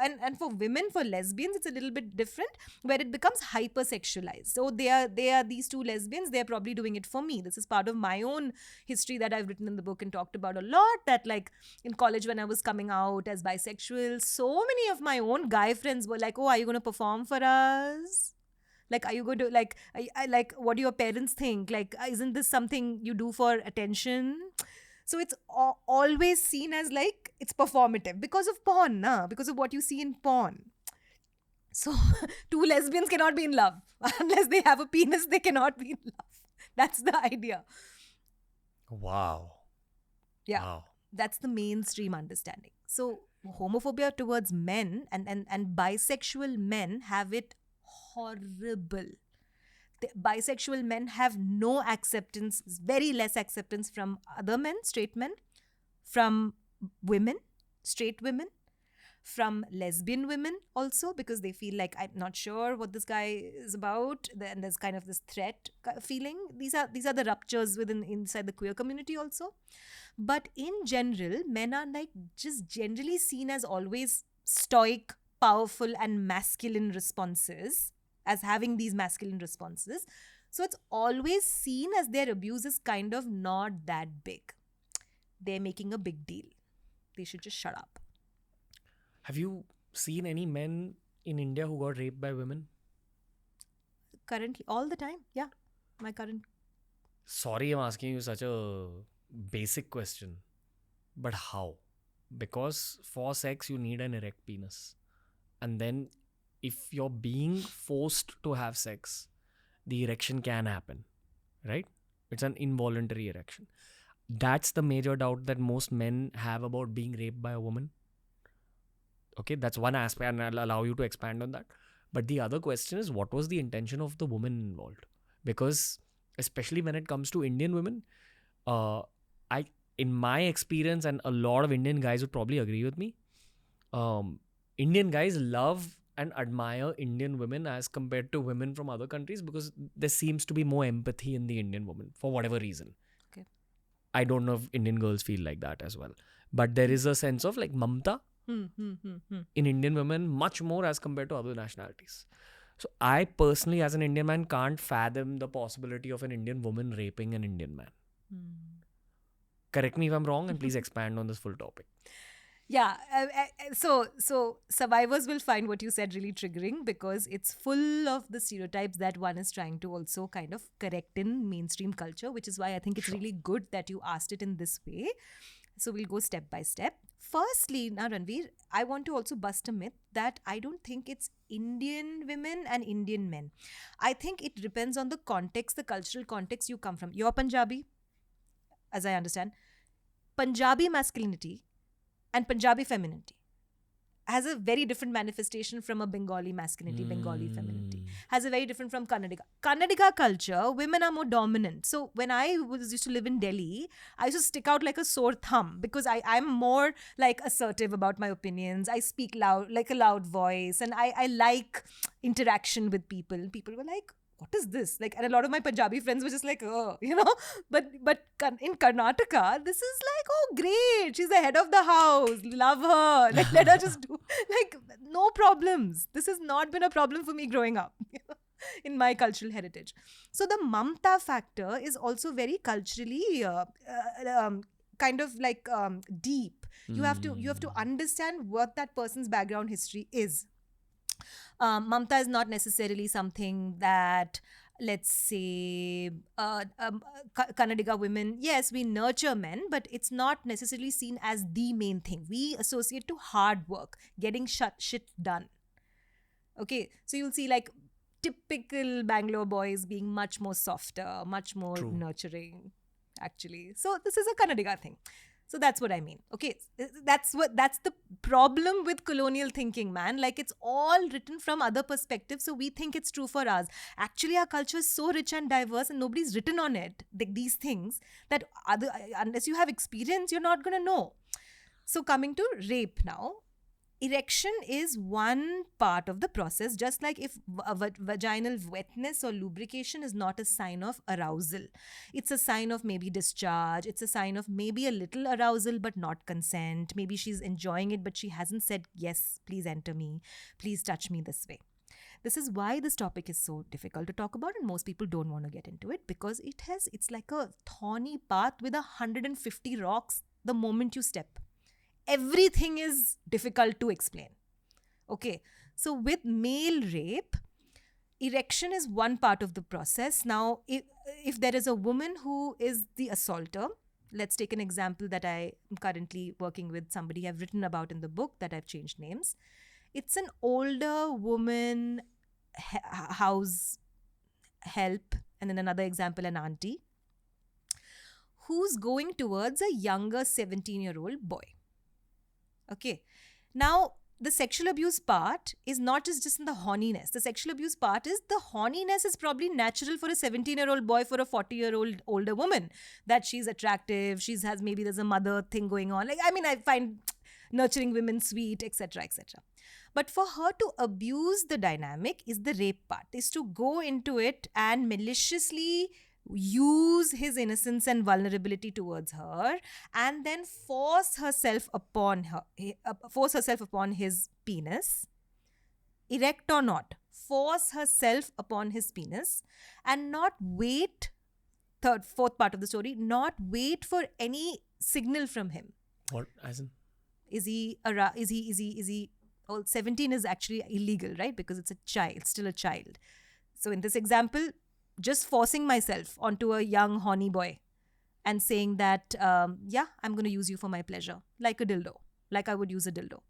and for women, for lesbians, it's a little bit different where it becomes hypersexualized. So they are these two lesbians, they're probably doing it for me. This is part of my own history that I've written in the book and talked about a lot, that like in college when I was coming out as bisexual, so many of my own guy friends were like, oh, are you going to perform for us? Like, are you going to, like, I like, what do your parents think? Like, isn't this something you do for attention? So it's always seen as like, it's performative because of porn, because of what you see in porn. So two lesbians cannot be in love. Unless they have a penis, they cannot be in love. That's the idea. Wow. Yeah. Wow. That's the mainstream understanding. So homophobia towards men and bisexual men have it horrible. Bisexual men have no acceptance, very less acceptance from other men, straight men, from women, straight women, from lesbian women also, because they feel like, I'm not sure what this guy is about, and there's kind of this threat feeling. These are the ruptures inside the queer community also. But in general, men are like just generally seen as always stoic, powerful and masculine responses, as having these masculine responses. So it's always seen as their abuse is kind of not that big. They're making a big deal. They should just shut up. Have you seen any men in India who got raped by women? Currently, all the time. Yeah. My current. Sorry, I'm asking you such a basic question. But how? Because for sex, you need an erect penis. And then if you're being forced to have sex, the erection can happen, right? It's an involuntary erection. That's the major doubt that most men have about being raped by a woman. Okay, that's one aspect, and I'll allow you to expand on that. But the other question is, what was the intention of the woman involved? Because especially when it comes to Indian women, in my experience, and a lot of Indian guys would probably agree with me, Indian guys love and admire Indian women as compared to women from other countries, because there seems to be more empathy in the Indian woman for whatever reason. Okay. I don't know if Indian girls feel like that as well. But there is a sense of like mamta in Indian women much more as compared to other nationalities. So I personally, as an Indian man, can't fathom the possibility of an Indian woman raping an Indian man. Correct me if I'm wrong, and please expand on this full topic. Yeah, so survivors will find what you said really triggering, because it's full of the stereotypes that one is trying to also kind of correct in mainstream culture, which is why I think it's really good that you asked it in this way. So we'll go step by step. Firstly, now Ranveer, I want to also bust a myth that I don't think it's Indian women and Indian men. I think it depends on the context, the cultural context you come from. You're Punjabi, as I understand. Punjabi masculinity and Punjabi femininity has a very different manifestation from a Bengali masculinity, Bengali femininity. Has a very different from Kannadiga. Kannadiga culture, women are more dominant. So when I used to live in Delhi, I used to stick out like a sore thumb, because I'm more like assertive about my opinions. I speak loud, like a loud voice, and I like interaction with people. People were like, what is this? Like, and a lot of my Punjabi friends were just like, oh, you know. But in Karnataka, this is like, oh, great, she's the head of the house, love her, like, let her just do, like, no problems. This has not been a problem for me growing up in my cultural heritage. So the mamta factor is also very culturally kind of like deep. You have to understand what that person's background history is. Mamta is not necessarily something that let's say, Kannadiga women, yes, we nurture men, but it's not necessarily seen as the main thing. We associate to hard work, getting shit done. Okay, so you'll see like typical Bangalore boys being much more softer, much more True. nurturing, actually. So this is a Kannadiga thing. So that's what I mean. Okay, that's the problem with colonial thinking, man. Like it's all written from other perspectives, so we think it's true for us. Actually, our culture is so rich and diverse, and nobody's written on it. These things that unless you have experience, you're not gonna know. So coming to rape now, erection is one part of the process, just like if vaginal wetness or lubrication is not a sign of arousal, it's a sign of maybe discharge, it's a sign of maybe a little arousal but not consent, maybe she's enjoying it but she hasn't said yes, please enter me, please touch me this way. This is why this topic is so difficult to talk about, and most people don't want to get into it because it's like a thorny path with 150 rocks the moment you step. Everything is difficult to explain. Okay, so with male rape, erection is one part of the process. Now, if there is a woman who is the assaulter, let's take an example that I am currently working with, somebody I've written about in the book that I've changed names. It's an older woman, house help, and then another example, an auntie, who's going towards a younger 17-year-old boy. Okay. Now, the sexual abuse part is not just in the horniness. The sexual abuse part is the horniness is probably natural for a 17-year-old boy, for a 40-year-old older woman, that she's attractive, maybe there's a mother thing going on. Like, I mean, I find nurturing women sweet, etc., etc. But for her to abuse the dynamic is the rape part, is to go into it and maliciously use his innocence and vulnerability towards her, and then force herself upon his penis, erect or not, force herself upon his penis, and not wait, fourth part of the story, not wait for any signal from him. What, as in? Is he 17 is actually illegal, right? Because it's a child, still a child. So in this example, just forcing myself onto a young horny boy and saying that, yeah, I'm going to use you for my pleasure, like a dildo, like I would use a dildo.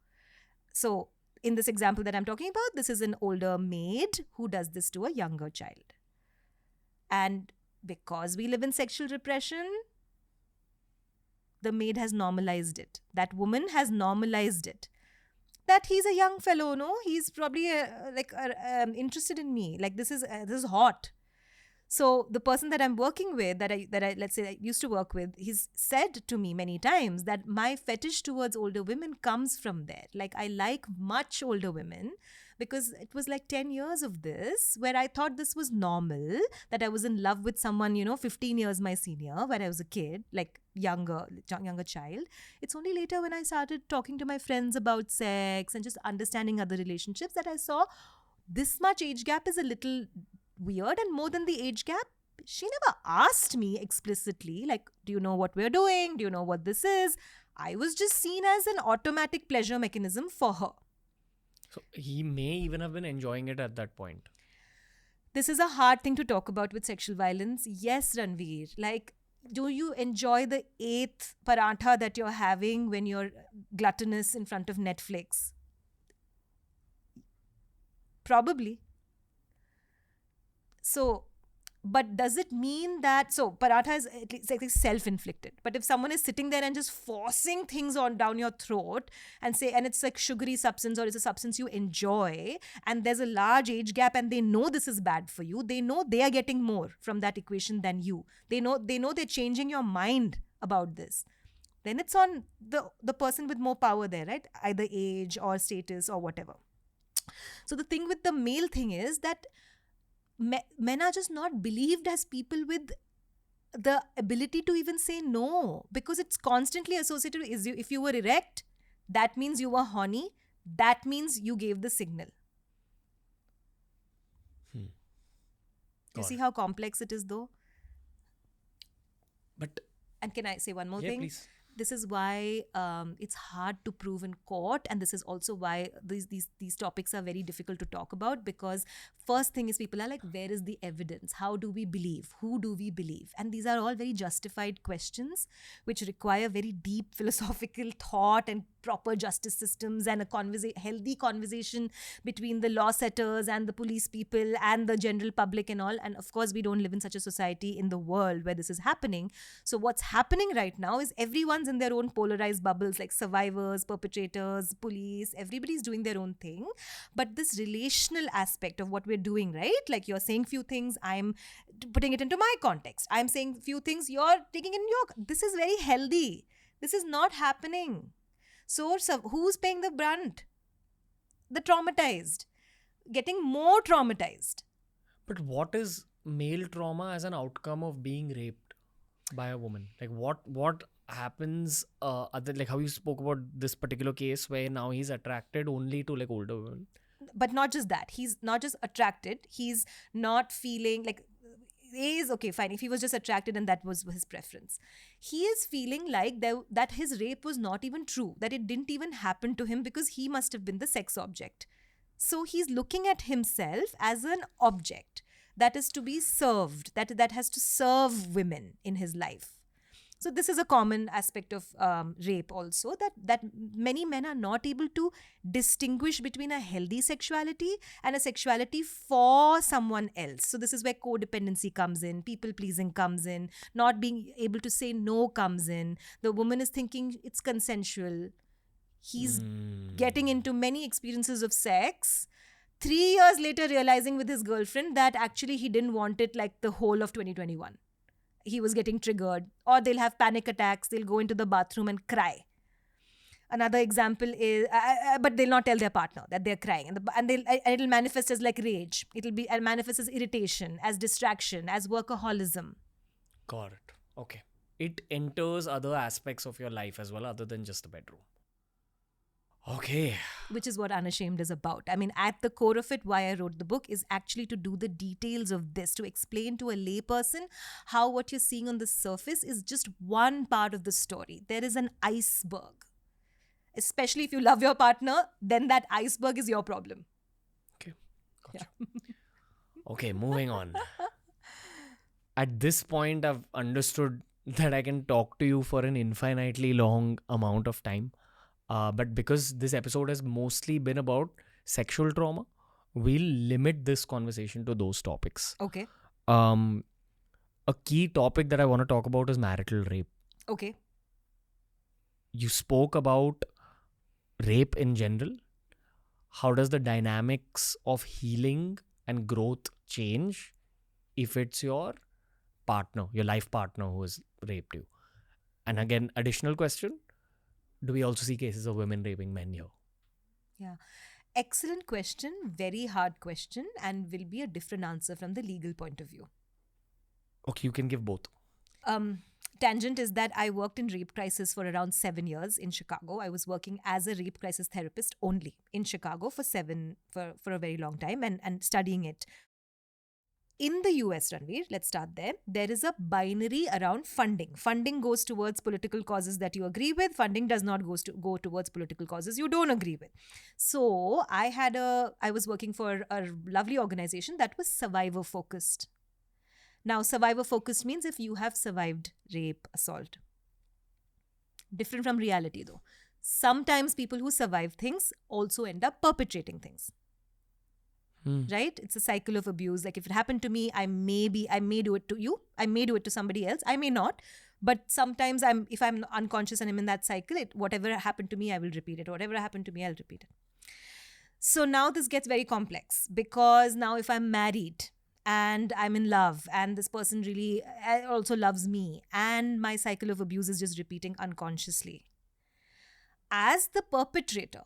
So in this example that I'm talking about, this is an older maid who does this to a younger child. And because we live in sexual repression, the maid has normalized it. That woman has normalized it. That he's a young fellow, no? He's probably interested in me. Like this is hot. So the person that I'm working with, that I let's say I used to work with, he's said to me many times that my fetish towards older women comes from there. Like I like much older women because it was like 10 years of this where I thought this was normal, that I was in love with someone, 15 years my senior, when I was a kid, like younger child. It's only later when I started talking to my friends about sex and just understanding other relationships that I saw this much age gap is a little weird. And more than the age gap, she never asked me explicitly, like, do you know what we're doing? Do you know what this is? I was just seen as an automatic pleasure mechanism for her. So he may even have been enjoying it at that point. This is a hard thing to talk about with sexual violence. Yes, Ranveer. Like, do you enjoy the 8th paratha that you're having when you're gluttonous in front of Netflix? Probably. So, but does it mean that, so paratha is at least self-inflicted, but if someone is sitting there and just forcing things on down your throat and it's like sugary substance, or it's a substance you enjoy, and there's a large age gap and they know this is bad for you, they know they are getting more from that equation than you, they know they're changing your mind about this, then it's on the person with more power there, right? Either age or status or whatever. So the thing with the male thing is that men are just not believed as people with the ability to even say no, because it's constantly associated with, if you were erect, that means you were horny, that means you gave the signal. You see how complex it is though? But and can I say one more thing? Please. This is why it's hard to prove in court, and this is also why these topics are very difficult to talk about, because first thing is people are like, where is the evidence? How do we believe? Who do we believe? And these are all very justified questions which require very deep philosophical thought and proper justice systems and a healthy conversation between the law setters and the police people and the general public and all. And of course, we don't live in such a society in the world where this is happening. So what's happening right now is everyone's in their own polarized bubbles, like survivors, perpetrators, police, everybody's doing their own thing. But this relational aspect of what we're doing, right? Like you're saying few things, I'm putting it into my context. I'm saying few things, you're taking in your... This is very healthy. This is not happening. So who's paying the brunt? The traumatized. Getting more traumatized. But what is male trauma as an outcome of being raped by a woman? Like what happens, other, like how you spoke about this particular case where now he's attracted only to like older women? But not just that. He's not just attracted. He's not feeling like... is okay, fine, if he was just attracted and that was his preference. He is feeling like that his rape was not even true, that it didn't even happen to him because he must have been the sex object. So he's looking at himself as an object that is to be served, that has to serve women in his life. So this is a common aspect of rape also, that many men are not able to distinguish between a healthy sexuality and a sexuality for someone else. So this is where codependency comes in, people pleasing comes in, not being able to say no comes in. The woman is thinking it's consensual. He's getting into many experiences of sex, 3 years later realizing with his girlfriend that actually he didn't want it like the whole of 2021. He was getting triggered, or they'll have panic attacks. They'll go into the bathroom and cry. Another example is, but they'll not tell their partner that they're crying, and it'll manifest as like rage. It'll manifest as irritation, as distraction, as workaholism. Got it. Okay. It enters other aspects of your life as well, other than just the bedroom. Okay. Which is what Unashamed is about. I mean, at the core of it, why I wrote the book is actually to do the details of this, to explain to a layperson how what you're seeing on the surface is just one part of the story. There is an iceberg. Especially if you love your partner, then that iceberg is your problem. Okay. Gotcha. Yeah. Okay, moving on. At this point, I've understood that I can talk to you for an infinitely long amount of time. But because this episode has mostly been about sexual trauma, we'll limit this conversation to those topics. Okay. A key topic that I want to talk about is marital rape. Okay. You spoke about rape in general. How does the dynamics of healing and growth change if it's your partner, your life partner who has raped you? And again, additional question. Do we also see cases of women raping men here? Yeah. Excellent question. Very hard question, and will be a different answer from the legal point of view. Okay, you can give both. Tangent is that I worked in rape crisis for around 7 years in Chicago. I was working as a rape crisis therapist only in Chicago for a very long time and studying it. In the US, Ranveer, let's start there. There is a binary around funding. Funding goes towards political causes that you agree with. Funding does not go towards political causes you don't agree with. So I was working for a lovely organization that was survivor focused. Now, survivor focused means if you have survived rape, assault. Different from reality though. Sometimes people who survive things also end up perpetrating things. Right? It's a cycle of abuse. Like if it happened to me, I may do it to you. I may do it to somebody else. I may not. But sometimes if I'm unconscious and I'm in that cycle, whatever happened to me, I will repeat it. Whatever happened to me, I'll repeat it. So now this gets very complex, because now if I'm married and I'm in love and this person really also loves me and my cycle of abuse is just repeating unconsciously, as the perpetrator,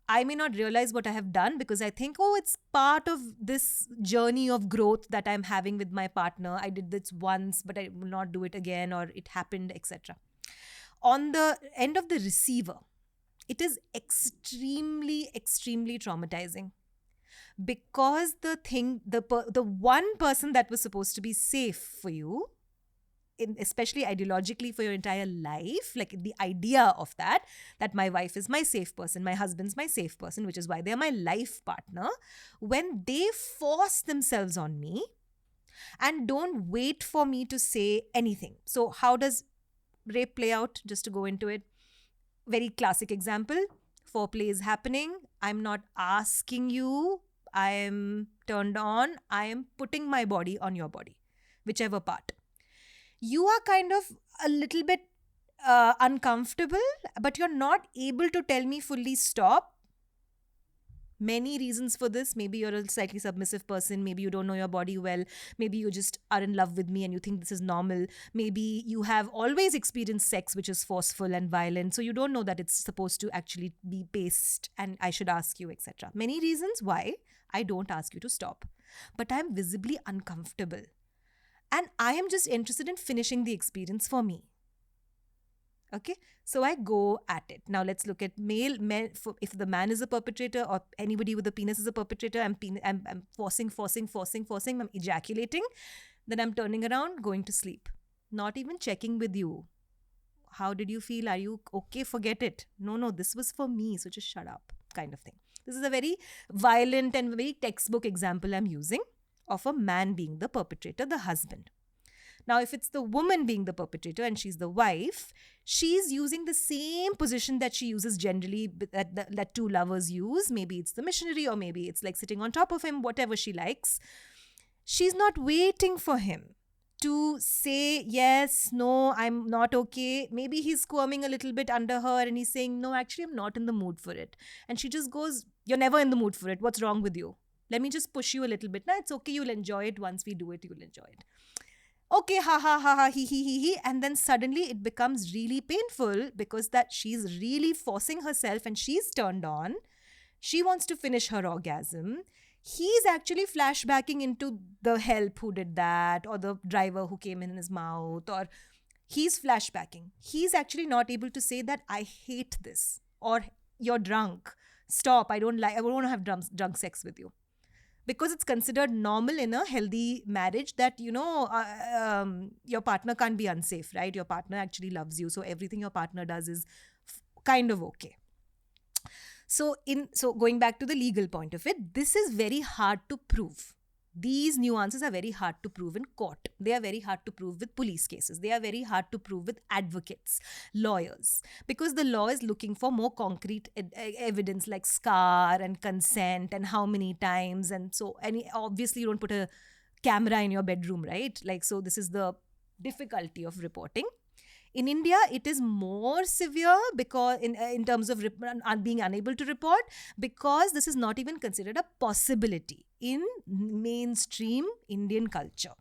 I may not realize what I have done because I think, it's part of this journey of growth that I'm having with my partner. I did this once, but I will not do it again, or it happened, etc. On the end of the receiver, it is extremely, extremely traumatizing, because the one person that was supposed to be safe for you especially ideologically for your entire life, like the idea of that my wife is my safe person, my husband's my safe person, which is why they're my life partner, when they force themselves on me and don't wait for me to say anything. So how does rape play out? Just to go into it, very classic example. Foreplay is happening. I'm not asking you. I am turned on. I am putting my body on your body, whichever part. You are kind of a little bit uncomfortable, but you're not able to tell me fully stop. Many reasons for this. Maybe you're a slightly submissive person. Maybe you don't know your body well. Maybe you just are in love with me and you think this is normal. Maybe you have always experienced sex which is forceful and violent, so you don't know that it's supposed to actually be paced and I should ask you, etc. Many reasons why I don't ask you to stop. But I'm visibly uncomfortable. And I am just interested in finishing the experience for me. Okay, so I go at it. Now let's look at men. If the man is a perpetrator or anybody with a penis is a perpetrator, I'm forcing, I'm ejaculating. Then I'm turning around, going to sleep. Not even checking with you. How did you feel? Are you okay? Forget it. No, this was for me, so just shut up, kind of thing. This is a very violent and very textbook example I'm using of a man being the perpetrator, the husband. Now, if it's the woman being the perpetrator and she's the wife, she's using the same position that she uses generally, that two lovers use. Maybe it's the missionary, or maybe it's like sitting on top of him, whatever she likes. She's not waiting for him to say, yes, no, I'm not okay. Maybe he's squirming a little bit under her and he's saying, no, actually, I'm not in the mood for it. And she just goes, you're never in the mood for it. What's wrong with you? Let me just push you a little bit. No, it's okay. You'll enjoy it. Once we do it, you'll enjoy it. Okay, ha ha ha ha, he. And then suddenly it becomes really painful because that she's really forcing herself and she's turned on. She wants to finish her orgasm. He's actually flashbacking into the help who did that, or the driver who came in his mouth, or he's flashbacking. He's actually not able to say that I hate this, or you're drunk. Stop, I don't want to have drunk sex with you. Because it's considered normal in a healthy marriage that, your partner can't be unsafe, right? Your partner actually loves you. So everything your partner does is kind of okay. So going back to the legal point of it, this is very hard to prove. These nuances are very hard to prove in court. They are very hard to prove with police cases. They are very hard to prove with advocates, lawyers, because the law is looking for more concrete evidence like scar and consent and how many times. And obviously you don't put a camera in your bedroom, right? Like, so this is the difficulty of reporting. In India, it is more severe because in terms of being unable to report, because this is not even considered a possibility in mainstream Indian culture,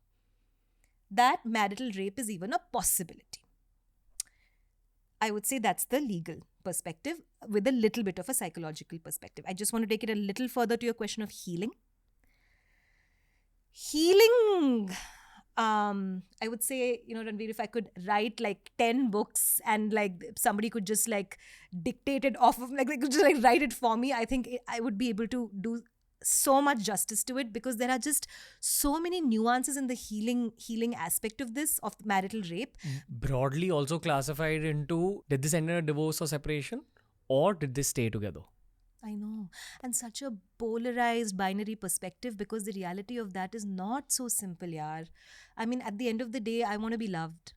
that marital rape is even a possibility. I would say that's the legal perspective with a little bit of a psychological perspective. I just want to take it a little further to your question of healing. I would say, Ranveer, if I could write like 10 books and like somebody could just like dictate it off of, like they could just like write it for me, I think I would be able to do so much justice to it, because there are just so many nuances in the healing aspect of this, of marital rape. Broadly also classified into, did this end in a divorce or separation, or did they stay together? I know. And such a polarized binary perspective, because the reality of that is not so simple, yaar. I mean, at the end of the day, I want to be loved.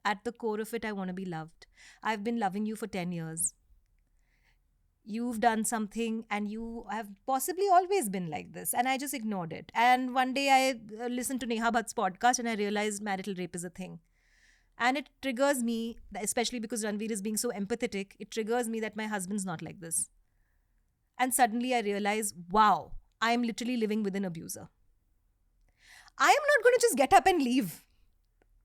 At the core of it, I want to be loved. I've been loving you for 10 years. You've done something and you have possibly always been like this, and I just ignored it. And one day I listened to Neha Bhat's podcast and I realized marital rape is a thing. And it triggers me, especially because Ranveer is being so empathetic, it triggers me that my husband's not like this. And suddenly I realize, wow, I'm literally living with an abuser. I am not going to just get up and leave.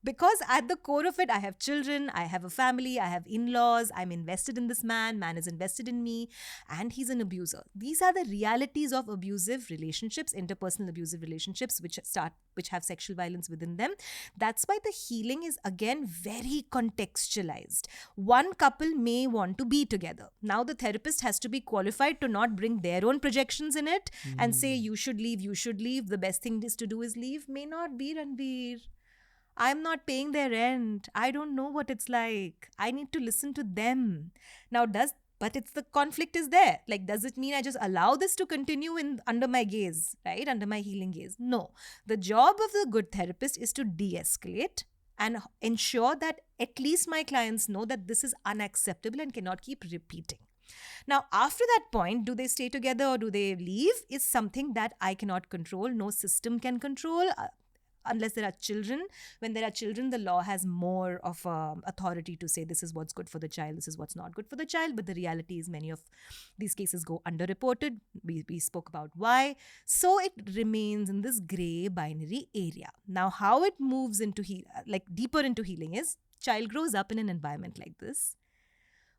Because at the core of it, I have children, I have a family, I have in-laws, I'm invested in this man is invested in me, and he's an abuser. These are the realities of abusive relationships, interpersonal abusive relationships, which have sexual violence within them. That's why the healing is again very contextualized. One couple may want to be together. Now the therapist has to be qualified to not bring their own projections in it and say, you should leave, the best thing is to do is leave. May not be, Ranveer. I'm not paying their rent. I don't know what it's like. I need to listen to them. Now, but it's the conflict is there. Like, does it mean I just allow this to continue in under my gaze, right? Under my healing gaze? No. The job of the good therapist is to de-escalate and ensure that at least my clients know that this is unacceptable and cannot keep repeating. Now, after that point, do they stay together or do they leave is something that I cannot control. No system can control. Unless there are children. When there are children, the law has more of authority to say this is what's good for the child, this is what's not good for the child. But the reality is many of these cases go underreported. We spoke about why. So it remains in this gray binary area. Now, how it moves into deeper into healing is child grows up in an environment like this,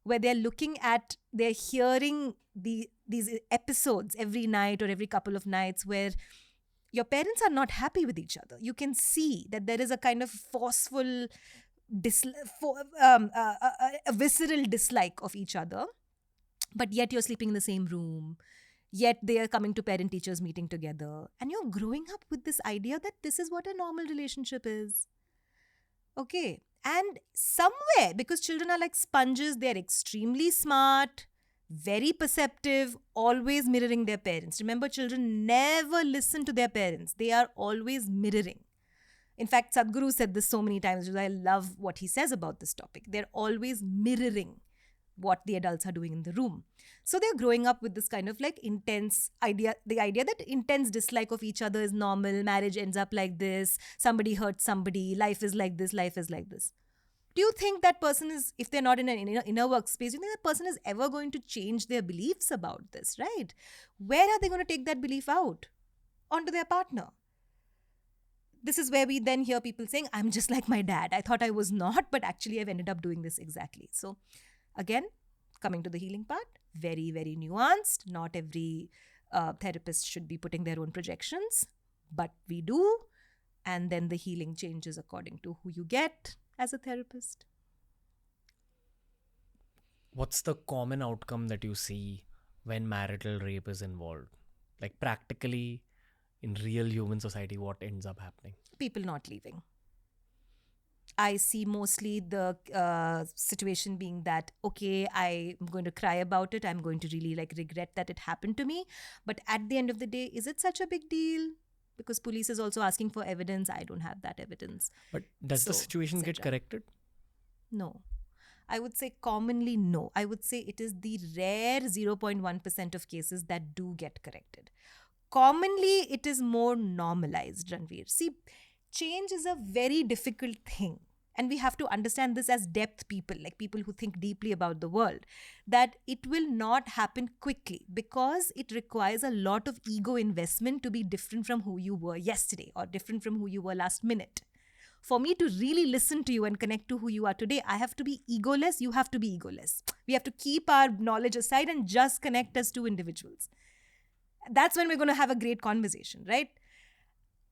where they're hearing these episodes every night or every couple of nights where your parents are not happy with each other. You can see that there is a kind of forceful, a visceral dislike of each other, but yet you're sleeping in the same room, yet they are coming to parent-teachers meeting together, and you're growing up with this idea that this is what a normal relationship is. Okay. And somewhere, because children are like sponges, they're extremely smart, very perceptive, always mirroring their parents. Remember, children never listen to their parents. They are always mirroring. In fact, Sadhguru said this so many times, because I love what he says about this topic. They're always mirroring what the adults are doing in the room. So they're growing up with this kind of like intense idea, the idea that intense dislike of each other is normal, marriage ends up like this, somebody hurts somebody, life is like this, life is like this. Do you think that person is, if they're not in an inner workspace, do you think that person is ever going to change their beliefs about this, right? Where are they going to take that belief out? Onto their partner. This is where we then hear people saying, I'm just like my dad. I thought I was not, but actually I've ended up doing this exactly. So again, coming to the healing part, very, very nuanced. Not every therapist should be putting their own projections, but we do. And then the healing changes according to who you get as a therapist. What's the common outcome that you see when marital rape is involved? Like practically in real human society, what ends up happening? People not leaving. I see mostly the situation being that, okay, I'm going to cry about it. I'm going to really regret that it happened to me. But at the end of the day, is it such a big deal? Because police is also asking for evidence. I don't have that evidence. But does the situation get corrected? No. I would say commonly no. I would say it is the rare 0.1% of cases that do get corrected. Commonly, it is more normalized, Ranveer. See, change is a very difficult thing. And we have to understand this as depth people, like people who think deeply about the world, that it will not happen quickly because it requires a lot of ego investment to be different from who you were yesterday or different from who you were last minute. For me to really listen to you and connect to who you are today, I have to be egoless, you have to be egoless. We have to keep our knowledge aside and just connect as two individuals. That's when we're going to have a great conversation, right?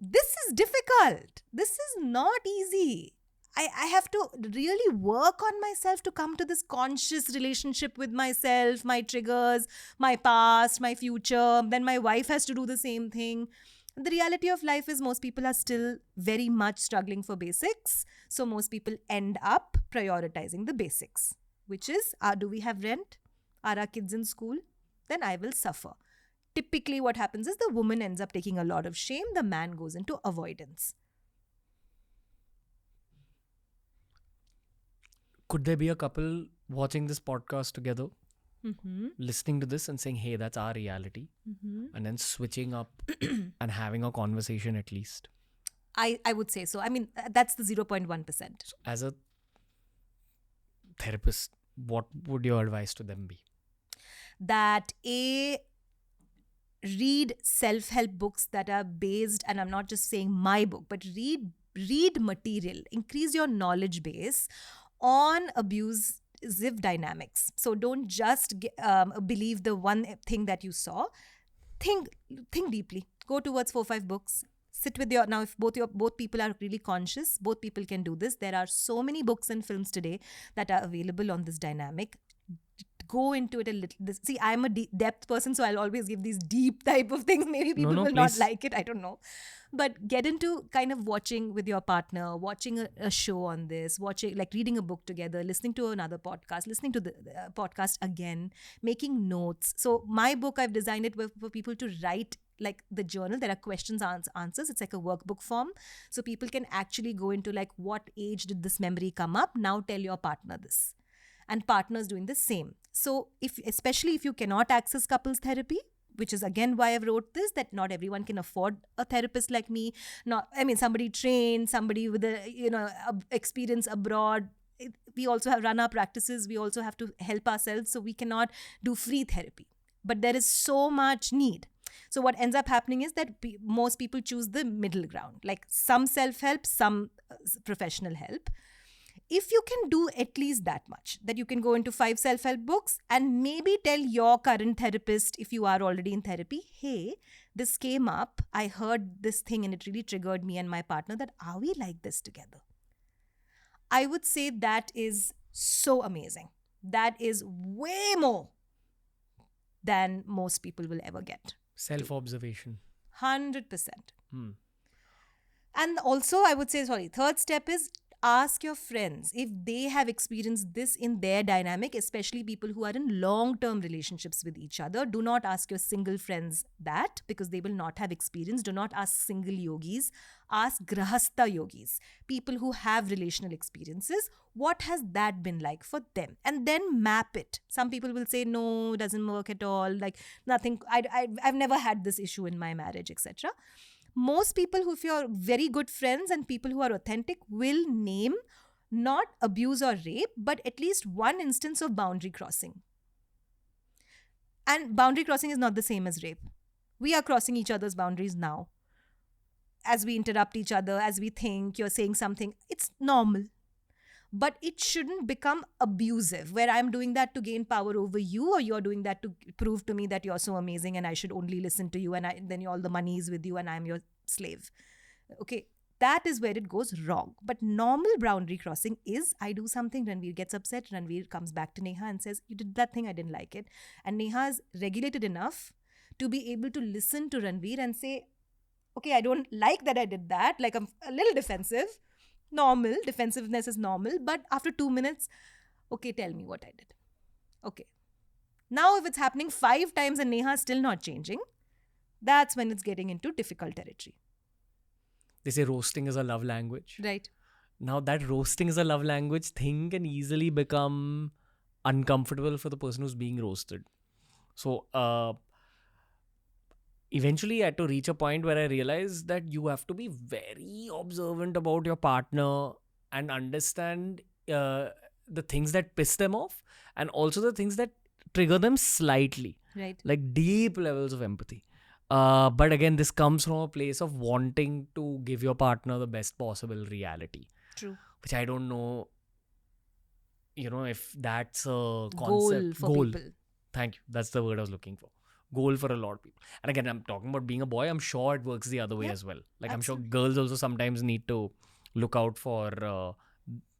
This is difficult. This is not easy. I have to really work on myself to come to this conscious relationship with myself, my triggers, my past, my future. Then my wife has to do the same thing. The reality of life is most people are still very much struggling for basics. So most people end up prioritizing the basics, which is, do we have rent? Are our kids in school? Then I will suffer. Typically what happens is the woman ends up taking a lot of shame. The man goes into avoidance. Could there be a couple watching this podcast together, listening to this and saying, hey, that's our reality, and then switching up and having a conversation at least? I would say so. I mean, that's the 0.1%. So as a therapist, what would your advice to them be? That read self-help books that are based, and I'm not just saying my book, but read material, increase your knowledge base on abusive dynamics. So don't just believe the one thing that you saw. Think deeply. Go towards 4-5 books. Sit with now if both people are really conscious, both people can do this. There are so many books and films today that are available on this dynamic. go into it a little. See, I'm a depth person, so I'll always give these deep type of things. Maybe people will not please. like it. I don't know. But get into kind of watching with your partner, watching a show on this, watching, like reading a book together, listening to another podcast, listening to the podcast again, making notes. So my book, I've designed it for people to write like the journal. There are questions, answers. It's like a workbook form. So people can actually go into like, what age did this memory come up? Now tell your partner this. And partners doing the same. So especially if you cannot access couples therapy, which is again why I've wrote this, that not everyone can afford a therapist like me. Somebody trained, somebody with experience abroad. We also have run our practices. We also have to help ourselves. So we cannot do free therapy. But there is so much need. So what ends up happening is that most people choose the middle ground, like some self-help, some professional help. If you can do at least that much, that you can go into 5 self-help books and maybe tell your current therapist, if you are already in therapy, hey, this came up, I heard this thing and it really triggered me and my partner, that are we like this together? I would say that is so amazing. That is way more than most people will ever get. Self-observation. 100%. And also, I would say, third step is ask your friends if they have experienced this in their dynamic, especially people who are in long-term relationships with each other. Do not ask your single friends that, because they will not have experience. Do not ask single yogis. Ask grahastha yogis, people who have relational experiences. What has that been like for them? And then map it. Some people will say, no, it doesn't work at all. Like nothing, I've never had this issue in my marriage, etc. Most people who, if you're very good friends and people who are authentic, will name not abuse or rape, but at least one instance of boundary crossing. And boundary crossing is not the same as rape. We are crossing each other's boundaries now. As we interrupt each other, as we think, you're saying something, it's normal. But it shouldn't become abusive, where I'm doing that to gain power over you, or you're doing that to prove to me that you're so amazing and I should only listen to you, and then all the money is with you and I'm your slave. Okay, that is where it goes wrong. But normal boundary crossing is, I do something, Ranveer gets upset, Ranveer comes back to Neha and says, you did that thing, I didn't like it. And Neha is regulated enough to be able to listen to Ranveer and say, okay, I don't like that I did that. Like, I'm a little defensive. Normal, defensiveness is normal. But after 2 minutes, okay, tell me what I did. Okay. Now, if it's happening 5 times and Neha is still not changing, that's when it's getting into difficult territory. They say roasting is a love language. Right. Now that roasting is a love language thing can easily become uncomfortable for the person who's being roasted. So, eventually I had to reach a point where I realized that you have to be very observant about your partner and understand the things that piss them off, and also the things that trigger them slightly. Right. Like deep levels of empathy. But again, this comes from a place of wanting to give your partner the best possible reality. True. Which I don't know, if that's a concept. Goal for people. Thank you. That's the word I was looking for. Goal for a lot of people. And again, I'm talking about being a boy. I'm sure it works the other way as well. Like, absolutely. I'm sure girls also sometimes need to look out for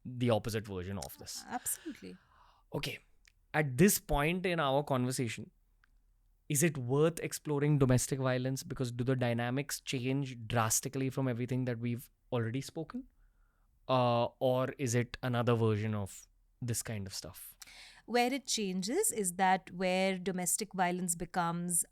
the opposite version of this. Absolutely. Okay. At this point in our conversation, is it worth exploring domestic violence? Because do the dynamics change drastically from everything that we've already spoken? Or is it another version of this kind of stuff? Where it changes is that where domestic violence becomes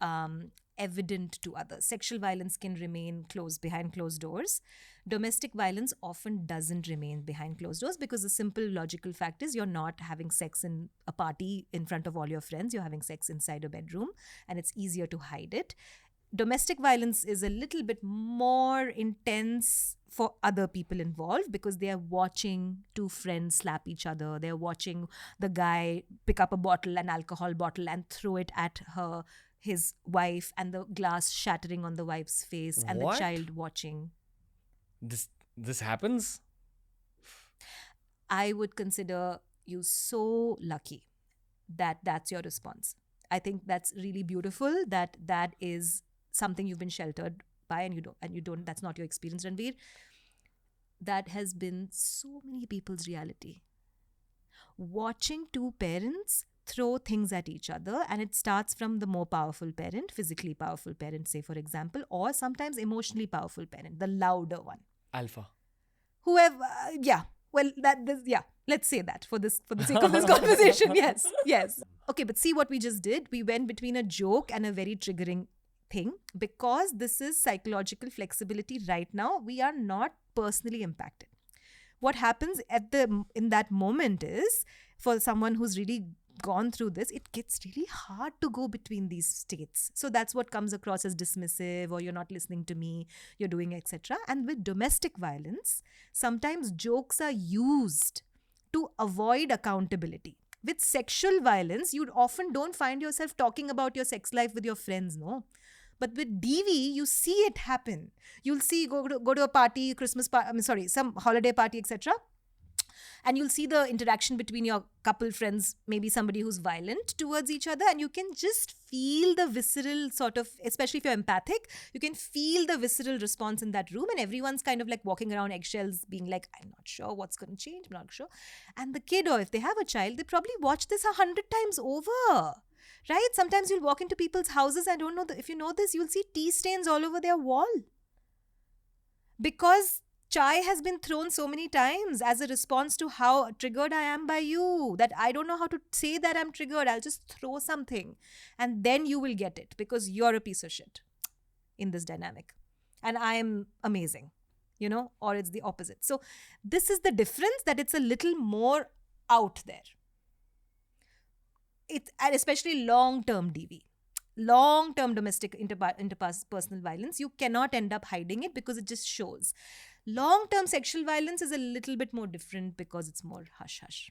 evident to others. Sexual violence can remain behind closed doors. Domestic violence often doesn't remain behind closed doors, because the simple logical fact is you're not having sex in a party in front of all your friends. You're having sex inside a bedroom, and it's easier to hide it. Domestic violence is a little bit more intense for other people involved, because they are watching 2 friends slap each other. They're watching the guy pick up an alcohol bottle, and throw it at his wife, and the glass shattering on the wife's face, and What? the child watching. This happens? I would consider you so lucky that that's your response. I think that's really beautiful, that is something you've been sheltered by, and you don't that's not your experience, Ranveer. That has been so many people's reality. Watching 2 parents throw things at each other, and it starts from the more powerful parent, physically powerful parent, say for example, or sometimes emotionally powerful parent, the louder one. Alpha. Whoever, yeah. Well, let's say that for the sake of this conversation. Yes. Okay, but see what we just did. We went between a joke and a very triggering thing, because this is psychological flexibility right now. We are not personally impacted. What happens in that moment is, for someone who's really gone through this, it gets really hard to go between these states. So that's what comes across as dismissive, or you're not listening to me, you're doing etc. And with domestic violence, sometimes jokes are used to avoid accountability. With sexual violence, you often don't find yourself talking about your sex life with your friends, no? But with DV, you see it happen. You'll see, go to a party, some holiday party, etc. And you'll see the interaction between your couple friends, maybe somebody who's violent towards each other, and you can just feel the visceral sort of, especially if you're empathic, you can feel the visceral response in that room, and everyone's kind of like walking around eggshells, being like, I'm not sure what's going to change, I'm not sure. And the kid, or if they have a child, they probably watch this 100 times over. Right? Sometimes you'll walk into people's houses, I don't know if you know this, you'll see tea stains all over their wall. Because chai has been thrown so many times as a response to how triggered I am by you, that I don't know how to say that I'm triggered. I'll just throw something, and then you will get it, because you're a piece of shit in this dynamic. And I'm amazing, or it's the opposite. So this is the difference, that it's a little more out there. And especially long-term DV, long-term domestic interpersonal violence, you cannot end up hiding it because it just shows. Long-term sexual violence is a little bit more different because it's more hush-hush.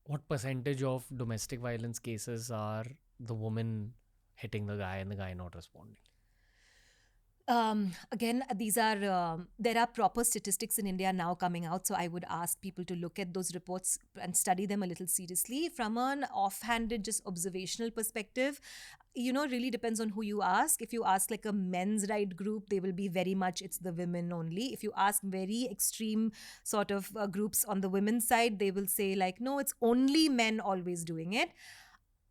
What percentage of domestic violence cases are the woman hitting the guy and the guy not responding? Again, there are proper statistics in India now coming out. So I would ask people to look at those reports and study them a little seriously. From an offhanded, just observational perspective, really depends on who you ask. If you ask like a men's right group, they will be very much, it's the women only. If you ask very extreme sort of groups on the women's side, they will say like, no, it's only men always doing it.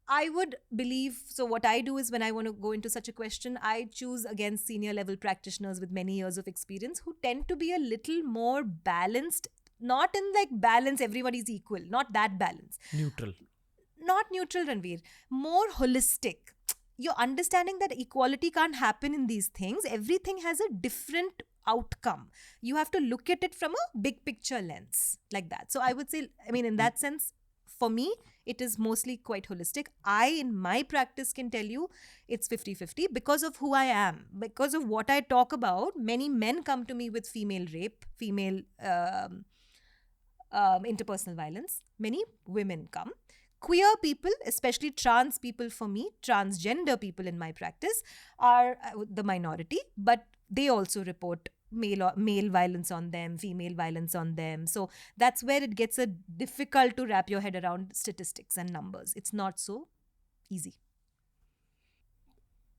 I would believe, so what I do is, when I want to go into such a question, I choose again senior level practitioners with many years of experience who tend to be a little more balanced, not in like balance, everybody's equal, not that balance. Neutral. Not neutral, Ranveer. More holistic. You're understanding that equality can't happen in these things. Everything has a different outcome. You have to look at it from a big picture lens like that. So I would say, in that sense, for me, it is mostly quite holistic. I, in my practice, can tell you it's 50-50 because of who I am, because of what I talk about. Many men come to me with female rape, female interpersonal violence. Many women come. Queer people, especially trans people for me, transgender people in my practice, are the minority, but they also report male violence on them, female violence on them. So that's where it gets difficult to wrap your head around statistics and numbers. It's not so easy.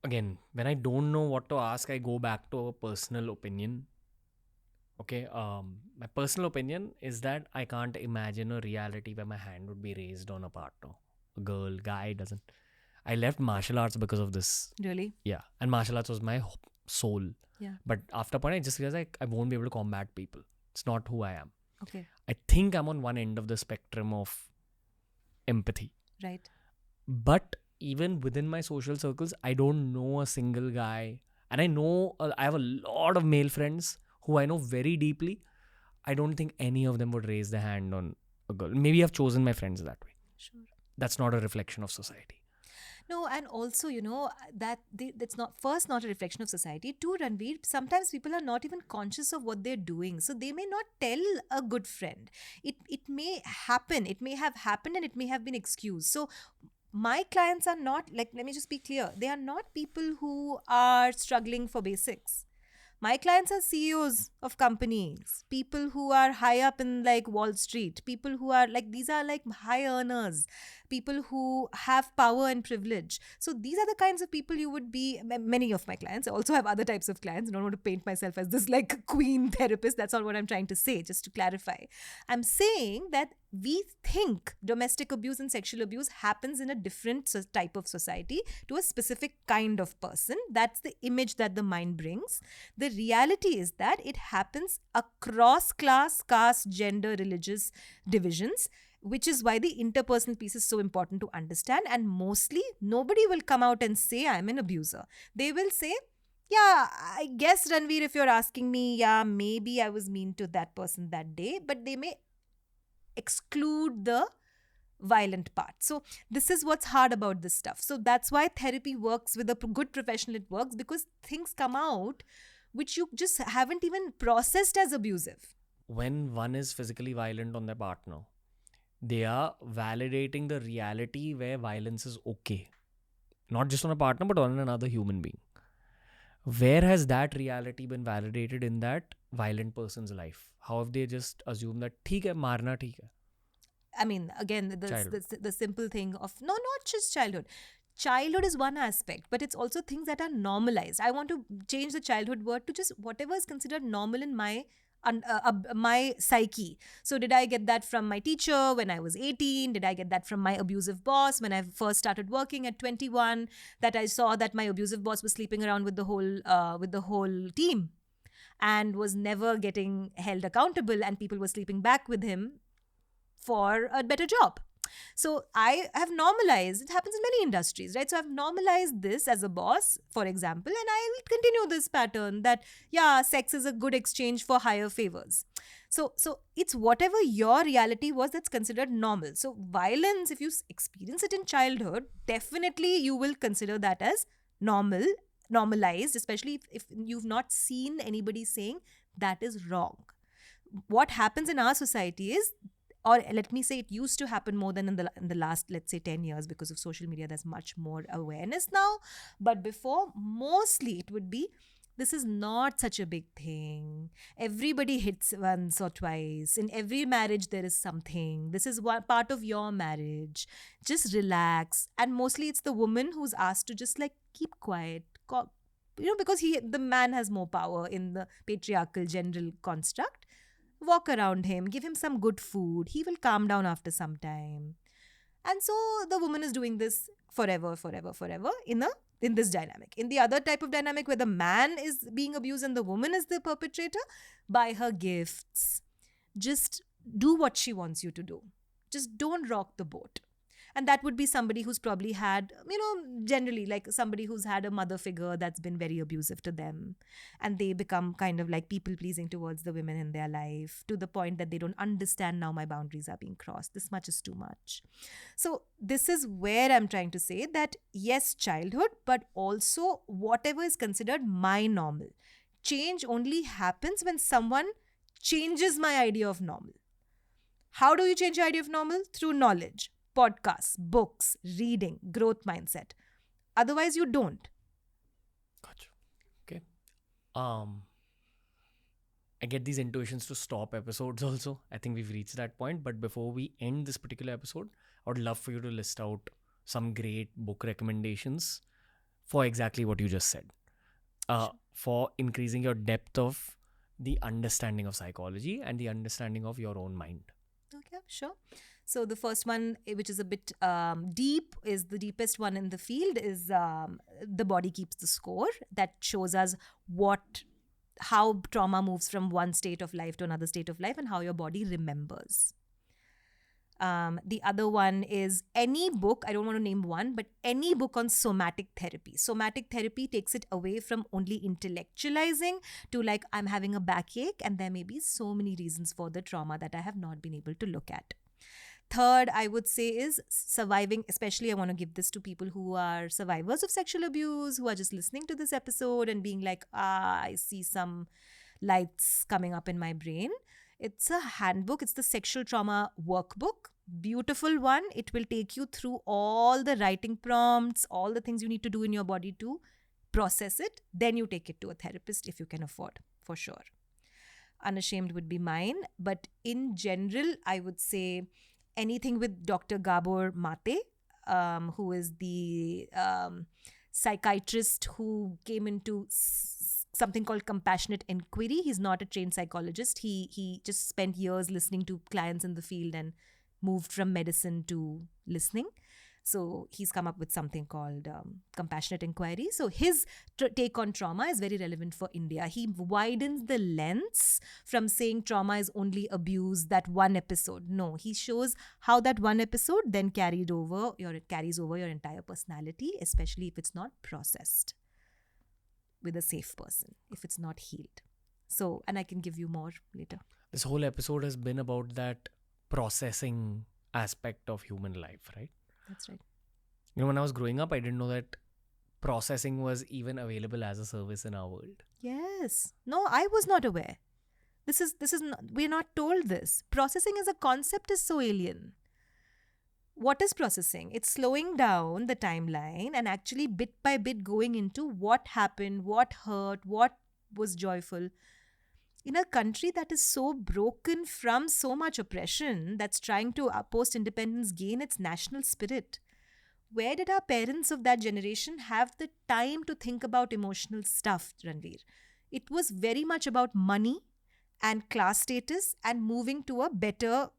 Again, when I don't know what to ask, I go back to a personal opinion. Okay, my personal opinion is that I can't imagine a reality where my hand would be raised on a partner. A girl, guy, doesn't. I left martial arts because of this. Really? Yeah, and martial arts was my soul. Yeah. But after a point, I just realized I won't be able to combat people. It's not who I am. Okay. I think I'm on one end of the spectrum of empathy. Right. But even within my social circles, I don't know a single guy. And I know I have a lot of male friends who I know very deeply. I don't think any of them would raise their hand on a girl. Maybe I've chosen my friends that way. Sure. That's not a reflection of society. No, and also, that's not a reflection of society. Too, Ranveer, sometimes people are not even conscious of what they're doing. So they may not tell a good friend. It may happen. It may have happened and it may have been excused. So my clients are not, let me just be clear. They are not people who are struggling for basics. My clients are CEOs of companies, people who are high up in like Wall Street, people who are like, these are like high earners, people who have power and privilege. So these are the kinds of people you would be, many of my clients. I also have other types of clients. I don't want to paint myself as this like queen therapist. That's not what I'm trying to say, just to clarify. I'm saying that we think domestic abuse and sexual abuse happens in a different type of society to a specific kind of person. That's the image that the mind brings. The reality is that it happens across class, caste, gender, religious divisions, which is why the interpersonal piece is so important to understand. And mostly, nobody will come out and say, I'm an abuser. They will say, yeah, I guess, Ranveer, if you're asking me, yeah, maybe I was mean to that person that day, but they may exclude the violent part. So this is what's hard about this stuff. So that's why therapy works with a good professional. It works because things come out which you just haven't even processed as abusive. When one is physically violent on their partner, they are validating the reality where violence is okay. Not just on a partner, but on another human being. Where has that reality been validated in that violent person's life? How have they just assumed that, theek hai, marna theek hai? I mean, again, Childhood. the simple thing of, no, not just childhood. Childhood is one aspect, but it's also things that are normalized. I want to change the childhood word to just whatever is considered normal in my psyche. So did I get that from my teacher when I was 18? Did I get that from my abusive boss when I first started working at 21? That I saw that my abusive boss was sleeping around with the whole team and was never getting held accountable, and people were sleeping back with him for a better job. So I have normalized, it happens in many industries, right? So I've normalized this as a boss, for example, and I will continue this pattern that, yeah, sex is a good exchange for higher favors. So it's whatever your reality was that's considered normal. So violence, if you experience it in childhood, definitely you will consider that as normalized, especially if you've not seen anybody saying that is wrong. What happens in our society is, or let me say, it used to happen more than in the last, let's say, 10 years, because of social media. There's much more awareness now. But before, mostly it would be, this is not such a big thing. Everybody hits once or twice. In every marriage, there is something. This is one part of your marriage. Just relax. And mostly it's the woman who's asked to just like keep quiet. Because the man has more power in the patriarchal general construct. Walk around him, give him some good food. He will calm down after some time. And so the woman is doing this forever in this dynamic. In the other type of dynamic where the man is being abused and the woman is the perpetrator, buy her gifts. Just do what she wants you to do. Just don't rock the boat. And that would be somebody who's probably had, generally like somebody who's had a mother figure that's been very abusive to them. And they become kind of like people pleasing towards the women in their life, to the point that they don't understand, now my boundaries are being crossed. This much is too much. So this is where I'm trying to say that, yes, childhood, but also whatever is considered my normal. Change only happens when someone changes my idea of normal. How do you change your idea of normal? Through knowledge. Podcasts, books, reading, growth mindset. Otherwise, you don't. Gotcha. Okay. I get these intuitions to stop episodes also. I think we've reached that point. But before we end this particular episode, I would love for you to list out some great book recommendations for exactly what you just said. For increasing your depth of the understanding of psychology and the understanding of your own mind. Okay, sure. So the first one, which is a bit deep, is the deepest one in the field, is The Body Keeps the Score. That shows us how trauma moves from one state of life to another state of life and how your body remembers. The other one is any book, I don't want to name one, but any book on somatic therapy. Somatic therapy takes it away from only intellectualizing to like, I'm having a backache and there may be so many reasons for the trauma that I have not been able to look at. Third, I would say, is surviving. Especially, I want to give this to people who are survivors of sexual abuse, who are just listening to this episode and being like, I see some lights coming up in my brain. It's a handbook. It's the Sexual Trauma Workbook. Beautiful one. It will take you through all the writing prompts, all the things you need to do in your body to process it. Then you take it to a therapist if you can afford, for sure. Unashamed would be mine. But in general, I would say anything with Dr. Gabor Mate, who is the psychiatrist who came into something called compassionate inquiry. He's not a trained psychologist. He just spent years listening to clients in the field and moved from medicine to listening. So he's come up with something called compassionate inquiry. So his take on trauma is very relevant for India. He widens the lens from saying trauma is only abuse, that one episode. No, he shows how that one episode then carries over your entire personality, especially if it's not processed with a safe person, if it's not healed. So, and I can give you more later. This whole episode has been about that processing aspect of human life, right? That's right. You know, when I was growing up, I didn't know that processing was even available as a service in our world. Yes. No, I was not aware. This is not, we're not told this. Processing as a concept is so alien. What is processing? It's slowing down the timeline and actually bit by bit going into what happened, what hurt, what was joyful. In a country that is so broken from so much oppression, that's trying to, post-independence, gain its national spirit, where did our parents of that generation have the time to think about emotional stuff, Ranveer? It was very much about money and class status and moving to a better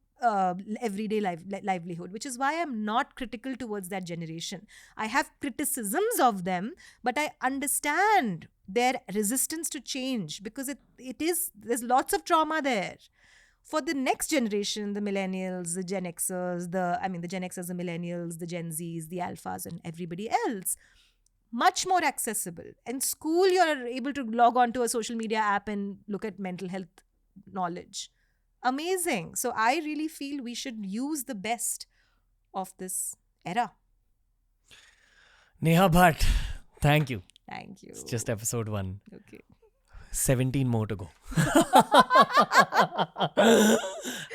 everyday livelihood, which is why I'm not critical towards that generation. I have criticisms of them, but I understand their resistance to change because there's lots of trauma there. For the next generation, the millennials, the Gen Xers, the Gen Xers, the millennials, the Gen Zs, the alphas, and everybody else, much more accessible. In school, you're able to log on to a social media app and look at mental health knowledge. Amazing. So I really feel we should use the best of this era. Neha Bhat, thank you. Thank you. It's just episode 1. Okay. 17 more to go.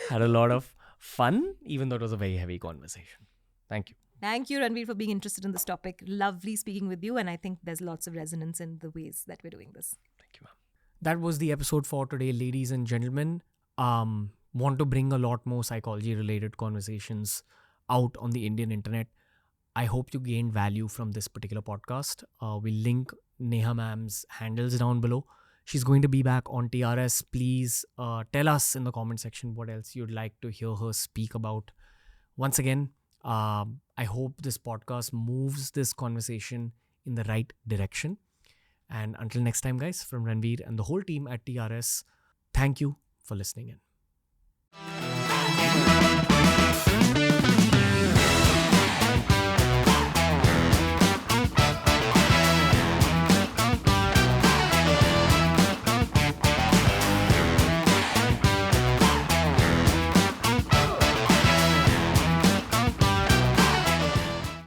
Had a lot of fun, even though it was a very heavy conversation. Thank you. Thank you, Ranveer, for being interested in this topic. Lovely speaking with you, and I think there's lots of resonance in the ways that we're doing this. Thank you, ma'am. That was the episode for today, ladies and gentlemen. Want to bring a lot more psychology-related conversations out on the Indian internet. I hope you gained value from this particular podcast. We'll link Neha ma'am's handles down below. She's going to be back on TRS. Please tell us in the comment section what else you'd like to hear her speak about. Once again, I hope this podcast moves this conversation in the right direction. And until next time, guys, from Ranveer and the whole team at TRS, thank you for listening in.